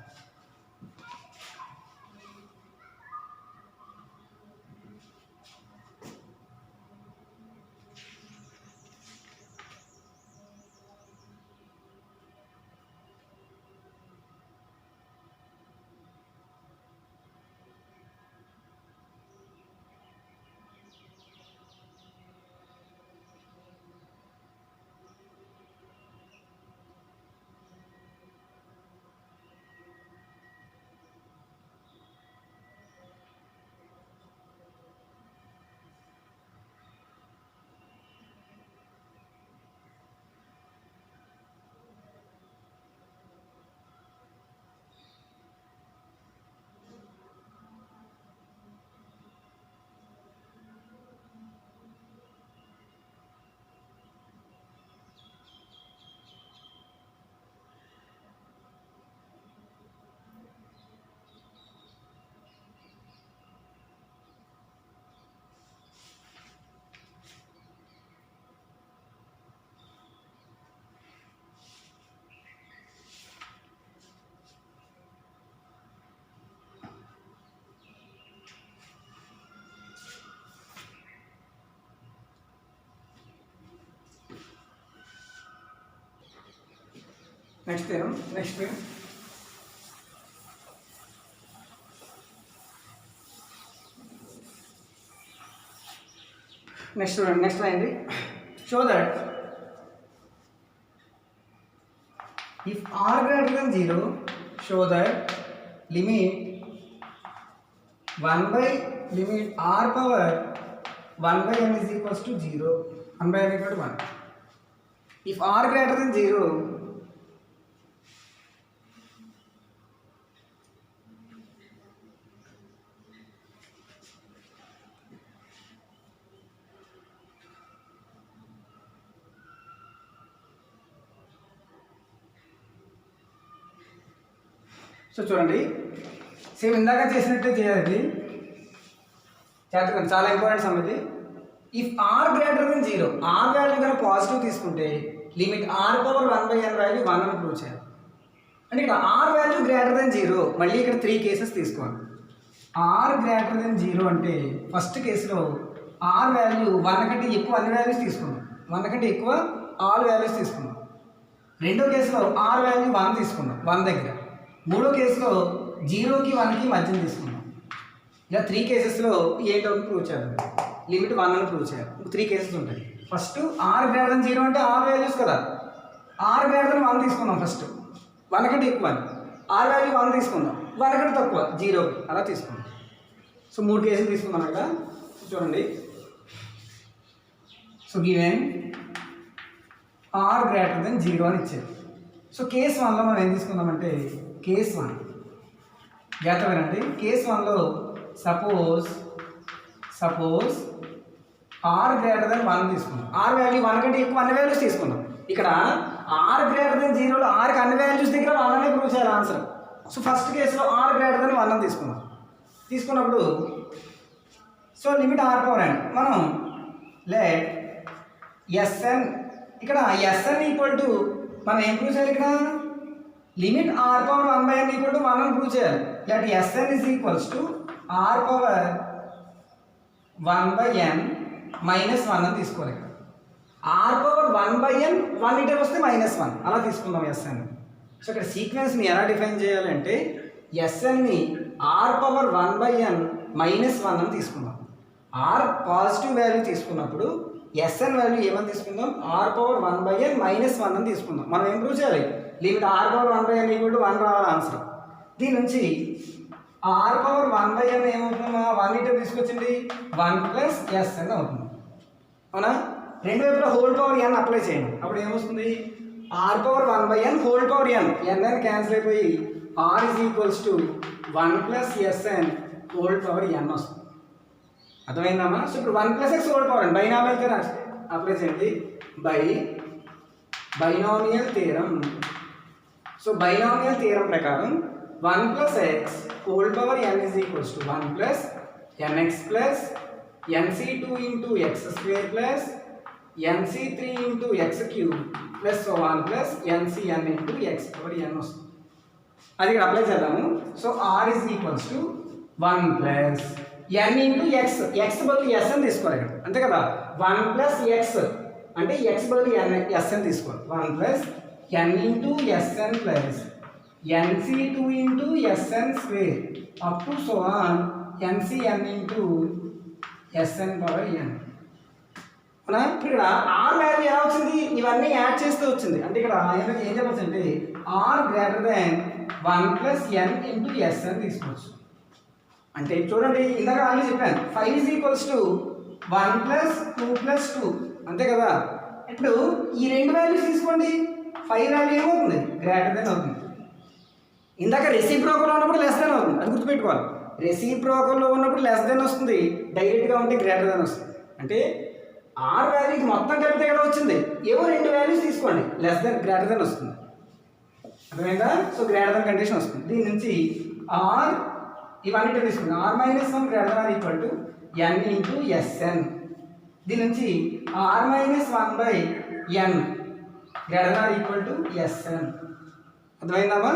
Next theorem next రాయండి. Show that if r greater than 0, show that limit 1 by limit r power 1 by n is equals to 0, 1 by n equal to 1. If r greater than 0, so చూడండి, same ఇందాక చేసినట్టే చేయాలి. చేతకండి, చాలా important సంగతి. If r greater than 0, r value కనుక positive తీసుకుంటే limit r power 1 by n value 1 అని ప్రూవ్ చేయాలి. అంటే ఇక్కడ ఆర్ వాల్యూ గ్రేటర్ దెన్ 0, మళ్ళీ ఇక్కడ 3 కేసెస్ తీసుకోవాలి. ఆర్ గ్రేటర్ దెన్ 0 అంటే ఫస్ట్ కేసులో ఆర్ వాల్యూ 1 కంటే ఎక్కువ అన్ని వాల్యూస్ తీసుకున్నాం, 1 కంటే ఎక్కువ ఆల్ వాల్యూస్ తీసుకున్నాం. రెండో కేసులో ఆర్ వాల్యూ 1 తీసుకున్నాం 1 దగ్గర. మూడో కేసులో 0కి 1కి మధ్యన తీసుకున్నాం. ఇలా 3 కేసెస్లో ఏంటో ప్రూవ్ చేయాలి, లిమిట్ 1 అని ప్రూవ్ చేయాలి. 3 కేసెస్ ఉంటాయి. ఫస్ట్ ఆర్ గ్రేటర్ దెన్ 0 అంటే ఆర్ వాల్యూస్ కదా, ఆర్ గ్రేటర్ దెన్ 1 తీసుకున్నాం ఫస్ట్, 1 కంటే ఎక్కువ ఆర్ వాల్యూ 1 తీసుకుందాం, 1 కంటే తక్కువ 0 అలా తీసుకున్నాం. సో 3 కేసులు తీసుకున్నాం కదా. చూడండి, so given r greater than 0 అని ఇచ్చారు. సో కేస్ 1లో మనం ఏం తీసుకుందామంటే కేస్ 1 జాగ్రత్త వినండి. కేస్ 1లో సపోజ్ ఆర్ గ్రేటర్ దెన్ 1 తీసుకున్నాం, ఆర్ వాల్యూ 1 కంటే ఎక్కువ అన్ని వాల్యూస్ తీసుకున్నాం. ఇక్కడ ఆర్ గ్రేటర్ దెన్ 0లో ఆర్కి అన్ని వాల్యూస్ దగ్గర 1 అనే ప్రూవ్ చేయాలి ఆన్సర్. సో ఫస్ట్ కేసులో ఆర్ గ్రేటర్ దెన్ 1 అని తీసుకున్నప్పుడు so limit r power n, మనం లెట్ Sn, ఇక్కడ Sn ఈక్వల్ టు మనం ఏం ప్రూవ్ చేయాలి, ఇక్కడ limit r power 1 by n equal to 1 అని ప్రూవ్ చేయాలి. Let Sn is equals to r power 1 by n minus 1 అని తీసుకోవాలి. ఇక్కడ r power 1 by n 1 eater వస్తే -1 అలా తీసుకుందాం Sn. సో ఇక్కడ సీక్వెన్స్ని ఎలా డిఫైన్ చేయాలంటే Snని r పవర్ 1 by n -1 అని తీసుకుందాం. r పాజిటివ్ వాల్యూ తీసుకున్నప్పుడు Sn వాల్యూ ఏమని తీసుకుందాం, r పవర్ 1 by n -1 అని తీసుకుందాం. మనం ఏం ప్రూవ్ చేయాలి, limit r power 1 by n equal to 1 రావాలి ఆన్సర్. దీని నుంచి r power 1 by n ఏమవుతుందా, 1 eater తీసుకొచ్చింది 1 ప్లస్ Sn అవుతుంది. అవునా, రెండు వైపులా హోల్ పవర్ n అప్లై చేయండి. అప్పుడు ఏమొస్తుంది, r power 1 by n whole power n, n cancel అయిపోయి r is equals to 1 plus Sn whole power n వస్తుంది. అర్థమైందమ్మా. సో ఇప్పుడు 1 plus x whole power n binomial apply చేయండి. Binomial theorem. So binomial theorem ప్రకారం 1 plus x whole power n is equals to 1 plus nx plus nc2 into x square plus nc3 into x cube plus 1 plus ncn into x power n వస్తుంది. అది ఇక్కడ apply చేద్దాము. So r is equals to 1 plus n into x బదులు s అని తీసుకోవాలి ఇక్కడ, అంతే కదా. 1 ప్లస్ x అంటే x బదులు s అని తీసుకోవాలి. 1 plus n into sn plus nc2 into sn square up to so on ncn into sn power n. అవునా, ఇక్కడ r వాల్యూ ఎలా వచ్చింది, ఇవన్నీ యాడ్ చేస్తూ వచ్చింది. అంటే ఇక్కడ ఏం చెప్పచ్చు అంటే r greater than 1 plus n into sn తీసుకోవచ్చు. అంటే చూడండి, ఇందాక ఆల్రెడీ చెప్పాను 5 is equals to 1 plus 2 plus 2, అంతే కదా. ఇప్పుడు ఈ రెండు వాల్యూస్ తీసుకోండి, 5 వాల్యూ ఏమవుతుంది, గ్రేటర్ దెన్ అవుతుంది. ఇందాక రెసిప్రోకల్ ఉన్నప్పుడు లెస్ దెన్ అవుతుంది, అది గుర్తుపెట్టుకోవాలి. రెసిప్రోకల్లో ఉన్నప్పుడు లెస్ దెన్ వస్తుంది, డైరెక్ట్గా ఉంటే గ్రేటర్ దెన్ వస్తుంది. అంటే r వాల్యూకి మొత్తం కలిపితే ఎలా వచ్చింది, ఏవో రెండు వాల్యూస్ తీసుకోండి, లెస్ దెన్ గ్రేటర్ దెన్ వస్తుంది. అర్థమైందా. సో గ్రేటర్ దెన్ కండిషన్ వస్తుంది. దీని నుంచి r ఇవన్నీ తీసుకుంది, r minus 1 greater than equal to n into Sn. దీని నుంచి r minus 1 by n greater than equal to Sn. అర్థమైందమ్మా.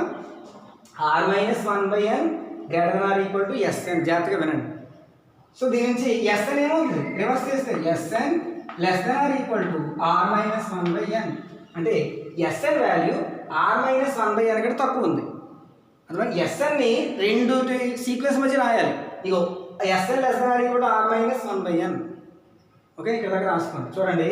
r minus 1 by n greater than equal to Sn. జాగ్రత్తగా వినండి. సో దీని నుంచి Sn ఏమవుతుంది, రివర్స్ చేస్తే Sn less than are equal to r minus 1 by n. అంటే Sn value r minus 1/n కంటే తక్కువ ఉంది. అందువల్ల ఎస్ఎన్ని రెండు సీక్వెన్స్ మధ్య రాయాలి. ఇగో SN less than are equal to r minus 1/n. Okay, ఇక్కడ దగ్గర రాసుకోండి. చూడండి,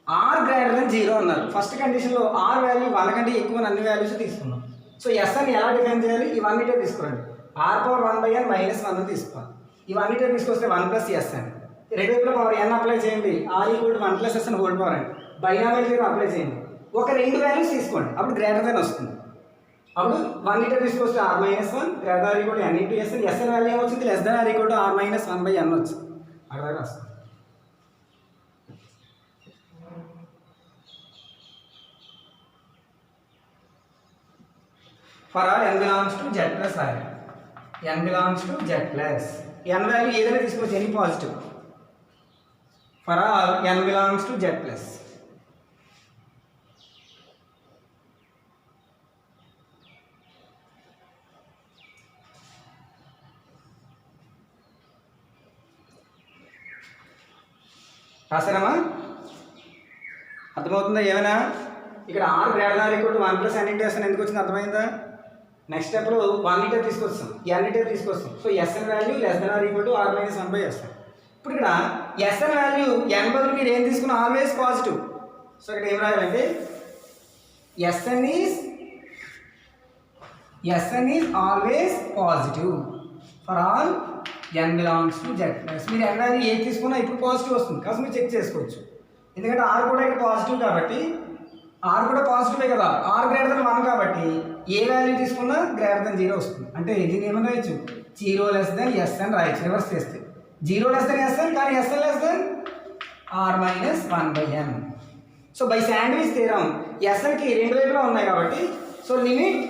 ఆర్ గ్రేటర్ దెన్ 0 అన్నారు. ఫస్ట్ కండిషన్లో ఆర్ వాల్యూ 1 కంటే ఎక్కువ అన్ని వాల్యూస్ తీసుకున్నాం. సో ఎస్ఎన్ ఎలా డిఫైన్ చేయాలి? ఇవన్నిటే తీసుకోండి. ఆర్ పవర్ 1/n మైనస్ 1 తీసుకోవాలి. ఇవన్నిటే తీసుకొస్తే 1 ప్లస్ ఎస్ఎన్. రెండు వైపుల పవర్ n అప్లై చేయండి. R equal to 1 plus s n whole power n. Binomial theorem apply చేయండి. ఒక రెండు వాల్యూస్ తీసుకోండి, అప్పుడు గ్రేటర్ దెన్ వస్తుంది. అప్పుడు 1 లీటర్ తీసుకొస్తే r minus 1 greater r equal to n into SN. SN value ఏమొచ్చింది? Less than are equal to r minus 1/n వచ్చింది. అక్కడ దగ్గర వస్తుంది. For all n belongs to z plus r, n belongs to z plus, n value ఏదైనా తీసుకోవచ్చు, any positive. For all n belongs to z plus. రాసారమ్మా? అర్థమవుతుందా? ఏమైనా ఇక్కడ r greater than equal to 1 plus n into SN ఎందుకు వచ్చింది? అర్థమైందా? Next స్టెప్లో 1 లీటర్ తీసుకొస్తాం, n లీటర్ తీసుకొస్తాం. So SN value less than are equal to r minus 1/ఎస్ఎన్. ఇప్పుడు ఇక్కడ ఎస్ఎన్ వాల్యూ n బదులు మీరు ఏం తీసుకున్నా ఆల్వేస్ పాజిటివ్. సో ఇక్కడ ఏం రాయాలంటే s n is always positive for all n belongs to z plus. మీరు n వాల్యూ ఏది తీసుకున్నా ఇప్పుడు పాజిటివ్ వస్తుంది, కాస్త మీరు చెక్ చేసుకోవచ్చు. ఎందుకంటే ఆర్ కూడా ఇక్కడ పాజిటివ్ కాబట్టి, ఆర్ కూడా పాజిటివే కదా, ఆర్ గ్రేటర్ దెన్ 1 కాబట్టి ఏ వాల్యూ తీసుకున్నా గ్రేటర్ దెన్ 0 వస్తుంది. అంటే దీన్ని ఏమని రాయొచ్చు? 0 లెస్ దెన్ ఎస్ అని రాయొచ్చు. రివర్స్ చేస్తే 0 లెస్ దెన్ ఎస్ఎన్, కానీ SN less than r minus 1/n. So by sandwich theorem ఎస్ఎన్కి రెండు వైపులా ఉన్నాయి కాబట్టి, సో లిమిట్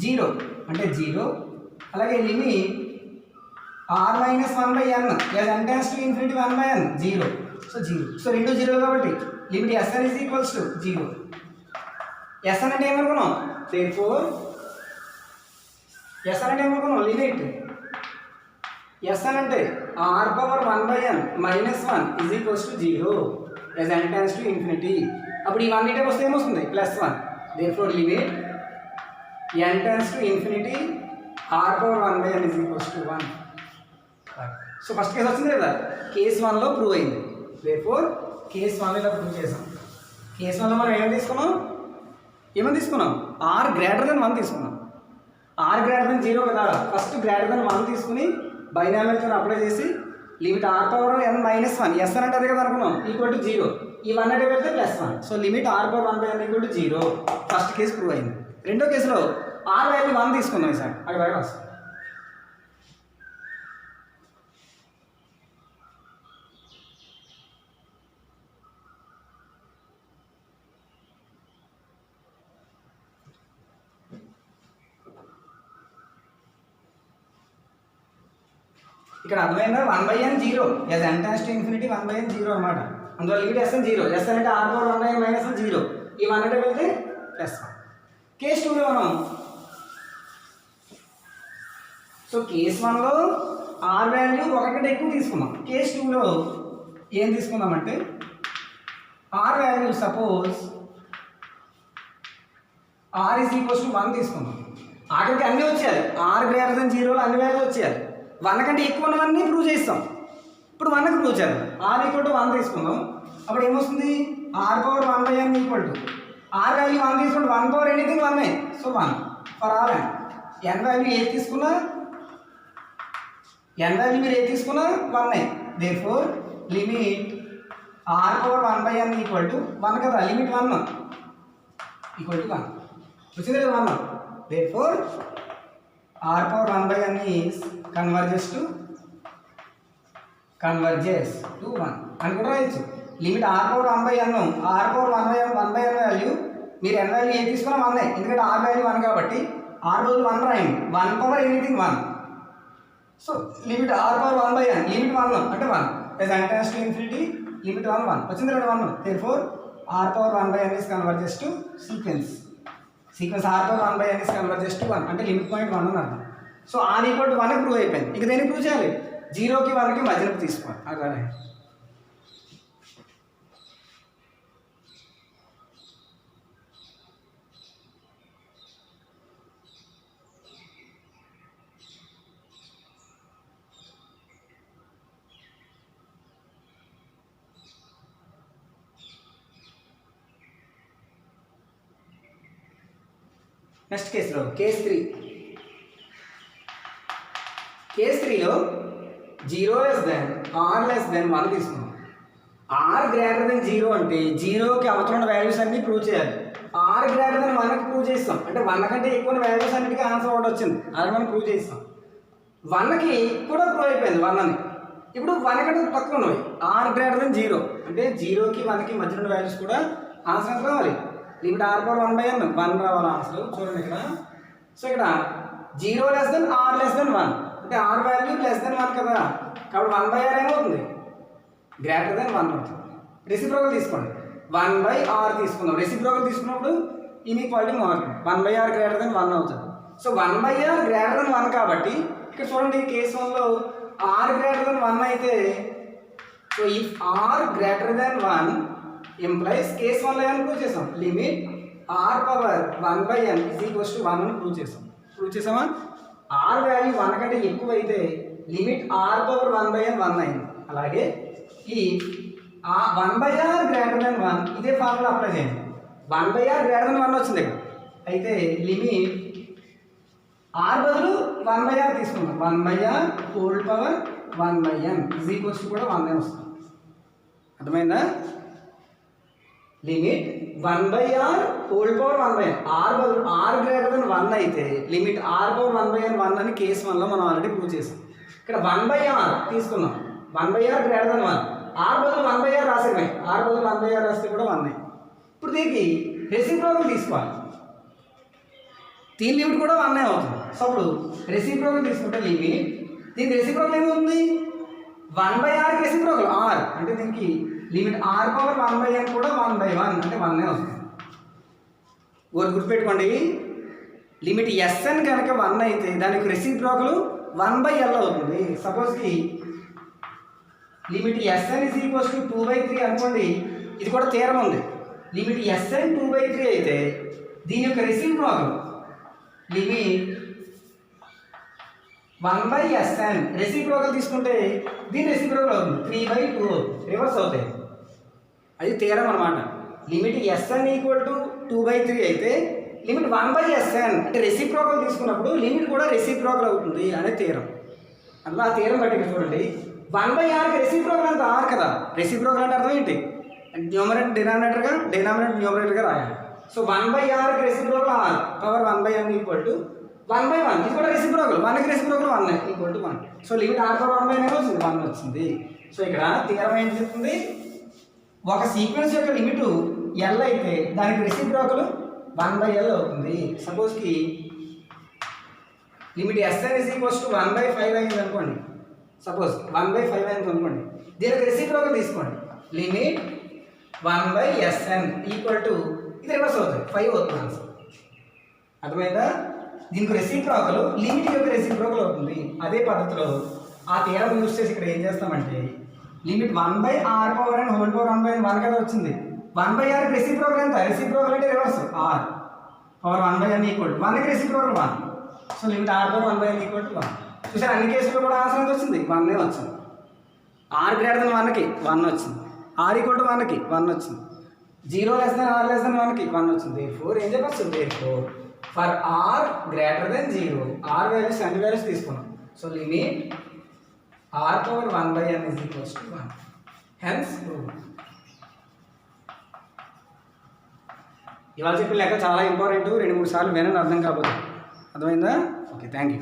0 అంటే 0, అలాగే limit r minus 1/n as n tends to infinity 1/n 0. So 0. So రెండు 0 కాబట్టి limit s n is equals to 0. S n అంటే ఏమనుకున్నాం? దేర్ఫోర్ ఎస్ఎన్ అంటే ఏమనుకున్నాం? లిమిట్ ఎస్ఎన్ అంటే r power 1/n minus 1 is equals to 0 as n tends to infinity. అప్పుడు ఈ 1 లీటర్ వస్తే ఏమొస్తుంది? Plus 1. Therefore limit n tends to infinity r power 1/n is equals to 1. So first case వచ్చింది కదా, కేస్ 1లో prove అయింది. దేర్ఫోర్ కేస్ 1 ఇలా ప్రూవ్ చేసాం. కేస్ 1లో మనం ఏమని తీసుకున్నాం? ఆర్ గ్రేటర్ దెన్ 1 తీసుకున్నాం. ఆర్ గ్రేటర్ దెన్ 0 కదా, ఫస్ట్ గ్రేటర్ దెన్ 1 తీసుకుని బైనామియల్ థియరం అప్లై చేసి limit r power n minus 1 s అని అంటే అదే కదా అనుకున్నాం, ఈక్వల్ టు 0. ఈ 1 అంటే వెళ్తే plus 1. So limit r power 1/n equal to 0. First case prove అయింది. రెండో కేసులో ఆర్ వాల్యూ 1 తీసుకున్నాం సార్, అక్కడ వస్తుంది. ఇక్కడ అర్థమైందా? 1/n 0 as n tends to infinity 1/n 0 అనమాట. అందులో లిమిట్ ఎస్ఎన్ 0, ఎస్ఎన్ అంటే ఆర్ పవర్ 1/n మైనస్ 0, ఈ 1 అంటే వెళ్తే ప్లస్ 1. కేస్ 2లో మనం కేస్ 1లో ఆర్ వాల్యూ 1 కంటే ఎక్కువ తీసుకున్నాం. కేస్ 2లో ఏం తీసుకున్నామంటే r value suppose r is equals to 1 తీసుకున్నాం. ఆఖరికి అన్నీ వచ్చేయాలి, ఆర్ గ్రేటర్ దెన్ 0లో అన్ని వాల్యూ వచ్చేయాలి. 1 కంటే ఎక్కువ ఉన్నవన్నీ ప్రూవ్ చేస్తాం. ఇప్పుడు 1కి ప్రూవ్ చేయాలి. ఆర్ ఈక్వల్ టు 1 తీసుకుందాం. అప్పుడు ఏమొస్తుంది? R power 1/n equal to r value 1 తీసుకుంటే 1 power anything 1 so 1 for all n value ఏది తీసుకున్నా n వాల్యూ మీరు ఏది తీసుకున్నా 1. Therefore limit r power 1/n equal to 1 కదా, లిమిట్ 1 ఈక్వల్ టు 1 వచ్చింది కదా 1. Therefore r power 1/n is converges to 1 అని కూడా రాయొచ్చు. Limit r power 1/n, r power 1/n value మీరు n వాల్యూ ఏది తీసుకున్నా 1, ఎందుకంటే ఆర్ వాల్యూ 1 కాబట్టి ఆర్ బదులు 1 రాయండి. 1 power anything 1. So limit r power 1/n limit 1 అంటే 1 as n tends to infinity limit 1 వచ్చింది కదా 1. Therefore r power 1/n is converges to sequence are power 1/n is converges to 1 అంటే limit point 1 అని అర్థం. So r equal to 1 prove అయిపోయింది. ఇక దేనికి prove చేయాలి? 0కి 1కి మధ్యలో తీసుకోవాలి. అట్లానే నెక్స్ట్ కేసులో కేస్ త్రీలో 0 r < 1 తీసుకున్నాం. r < 0 అంటే 0కి అవతల ఉన్న వాల్యూస్ అన్నీ ప్రూవ్ చేయాలి. r < 1కి ప్రూవ్ చేస్తాం అంటే 1 కంటే ఎక్కువ వాల్యూస్ అన్నిటికీ ఆన్సర్ ఒకటి వచ్చింది, అది మనం ప్రూవ్ చేస్తాం. 1కి కూడా ప్రూవ్ అయిపోయింది 1 అని. ఇప్పుడు 1 కంటే తక్కువ ఉన్నవి r < 0 అంటే 0కి 1కి మధ్య ఉన్న వాల్యూస్ కూడా ఆన్సర్ రావాలి. లిమిట్ r/1/n 1 రావాలి ఆన్సర్. చూడండి ఇక్కడ. సో ఇక్కడ 0 < r < 1 అంటే r వాల్యూ < 1 కదా, కాబట్టి 1/r ఏమవుతుంది, > 1 అవుతుంది. రెసిప్రోకల్ తీసుకోండి, 1/r తీసుకుందాం. రెసిప్రోకల్ తీసుకున్నప్పుడు ఇన్ఈక్వాలిటీ మారుతుంది, 1/r > 1 అవుతుంది. సో 1/r > 1 కాబట్టి ఇక్కడ చూడండి కేస్ 1లో r > 1 అయితే, so if r > 1 implies case 1లో ఏమని ప్రూవ్ చేసాం, లిమిట్ r/1/n = 1 అని ప్రూవ్ చేసామా. r వాల్యూ 1 కంటే ఎక్కువ అయితే లిమిట్ r/1/n 1 అయింది. అలాగే ఈ 1/r > 1 ఇదే ఫార్ములా అప్లై చేయండి. 1/r > 1 వచ్చింది ఇక్కడ, అయితే లిమిట్ r బదులు 1/r తీసుకుందాం. 1/r > 1/n = కూడా 1 వస్తుంది. అర్థమైందా. లిమిట్ 1/r > 1/n r బదులు r > 1 అయితే లిమిట్ r/1/n 1 అని కేసు 1లో మనం ఆల్రెడీ ప్రూవ్ చేసాం. ఇక్కడ 1/r తీసుకున్నాం, 1/r > 1 r బదులు 1/r రాసేమే, r బదులు 1/r రాస్తే కూడా 1. ఇప్పుడు దీనికి రెసిప్రోకల్ తీసుకోవాలి, దీని లిమిట్ కూడా 1 అవుతుంది. సో అప్పుడు రెసిప్రోకల్ తీసుకుంటే లిమిట్ దీనికి రెసిప్రోకల్ ఏమవుతుంది, 1/r రెసిప్రోకల్ r అంటే దీనికి లిమిట్ r/1/n కూడా 1/1 అంటే 1 అవుతుంది. ఒకటి గుర్తుపెట్టుకోండి, లిమిట్ sn కనుక 1 అయితే దానికి రెసిప్రోకల్ 1/l అవుతుంది. సపోజ్కి లిమిట్ sn = 2/3 అనుకోండి, ఇది కూడా థీరం ఉంది. లిమిట్ sn 2/3 అయితే దీని యొక్క రెసిప్రోకల్ లిమిట్ 1/sn రెసిప్రోకల్ తీసుకుంటే దీని రెసిప్రోకల్ అవుతుంది 3/2 అవుతుంది, రివర్స్ అవుతాయి. అది థీరం అనమాట. లిమిట్ sn = 2/3 అయితే లిమిట్ 1/sn అంటే రెసిప్రోకల్ తీసుకున్నప్పుడు లిమిట్ కూడా రెసిప్రోకల్ అవుతుంది అనే థీరం. అట్లా ఆ థీరం బట్టి చూడండి, 1/rకి రెసిప్రోకల్ అంటే r కదా, రెసిప్రోకల్ అంటే అర్థం ఏంటి, న్యూమరేటర్ డినామినేటర్గా రాయాలి. సో 1/rకి రెసిప్రోకల్ r పవర్ 1/n = 1/1. ఇది కూడా రెసిప్రోకల్, 1కి రెసిప్రోకల్ 1 = 1. సో లిమిట్ r/1/n వచ్చింది 1 వచ్చింది. సో ఇక్కడ థీరం ఏం చెప్తుంది, ఒక సీక్వెన్స్ యొక్క లిమిట్ l అయితే దానికి రెసిప్రోకల్ 1/l అవుతుంది. సపోజ్కి లిమిట్ sn = 1/5 అయింది అనుకోండి, సపోజ్ 1/5 అయింది అనుకోండి, దీనికి రెసిప్రోకల్ తీసుకోండి, లిమిట్ 1/sn ఇది రివర్స్ అవుతుంది 5 అవుతుంది ఆన్సర్. అర్థమైందా. దీనికి రెసిప్రోకల్ లిమిట్ యొక్క రెసిప్రోకల్ అవుతుంది. అదే పద్ధతిలో ఆ థీరం యూజ్ చేసి ఇక్కడ ఏం చేస్తామంటే లిమిట్ 1/r/n > 1/n కదా వచ్చింది, 1/r రెసిప్రోకల్ ఎంత, రెసిప్రోకల్ అంటే రివర్స్ r పవర్ 1/n = 1కి రెసిప్రోకల్ 1. So limit r/1/n = 1. చూసారు అన్ని కేసుల్లో కూడా ఆన్సర్ ఎంత వచ్చింది, 1 వచ్చింది. r > 1కి 1 వచ్చింది, r = 1కి 1 వచ్చింది, 0 < r < 1కి 1 వచ్చింది. ఏం చెప్పచ్చు, ఫర్ r < 0 r వాల్యూస్ అన్ని వాల్యూస్ తీసుకున్నాం. So limit r/1/n = 1. హెన్స్ ఇవాళ చెప్పిన లెక్క చాలా ఇంపార్టెంట్, 2-3 సార్లు వినండి అర్థం కాకపోతే. అర్థమైందా. Okay, thank you.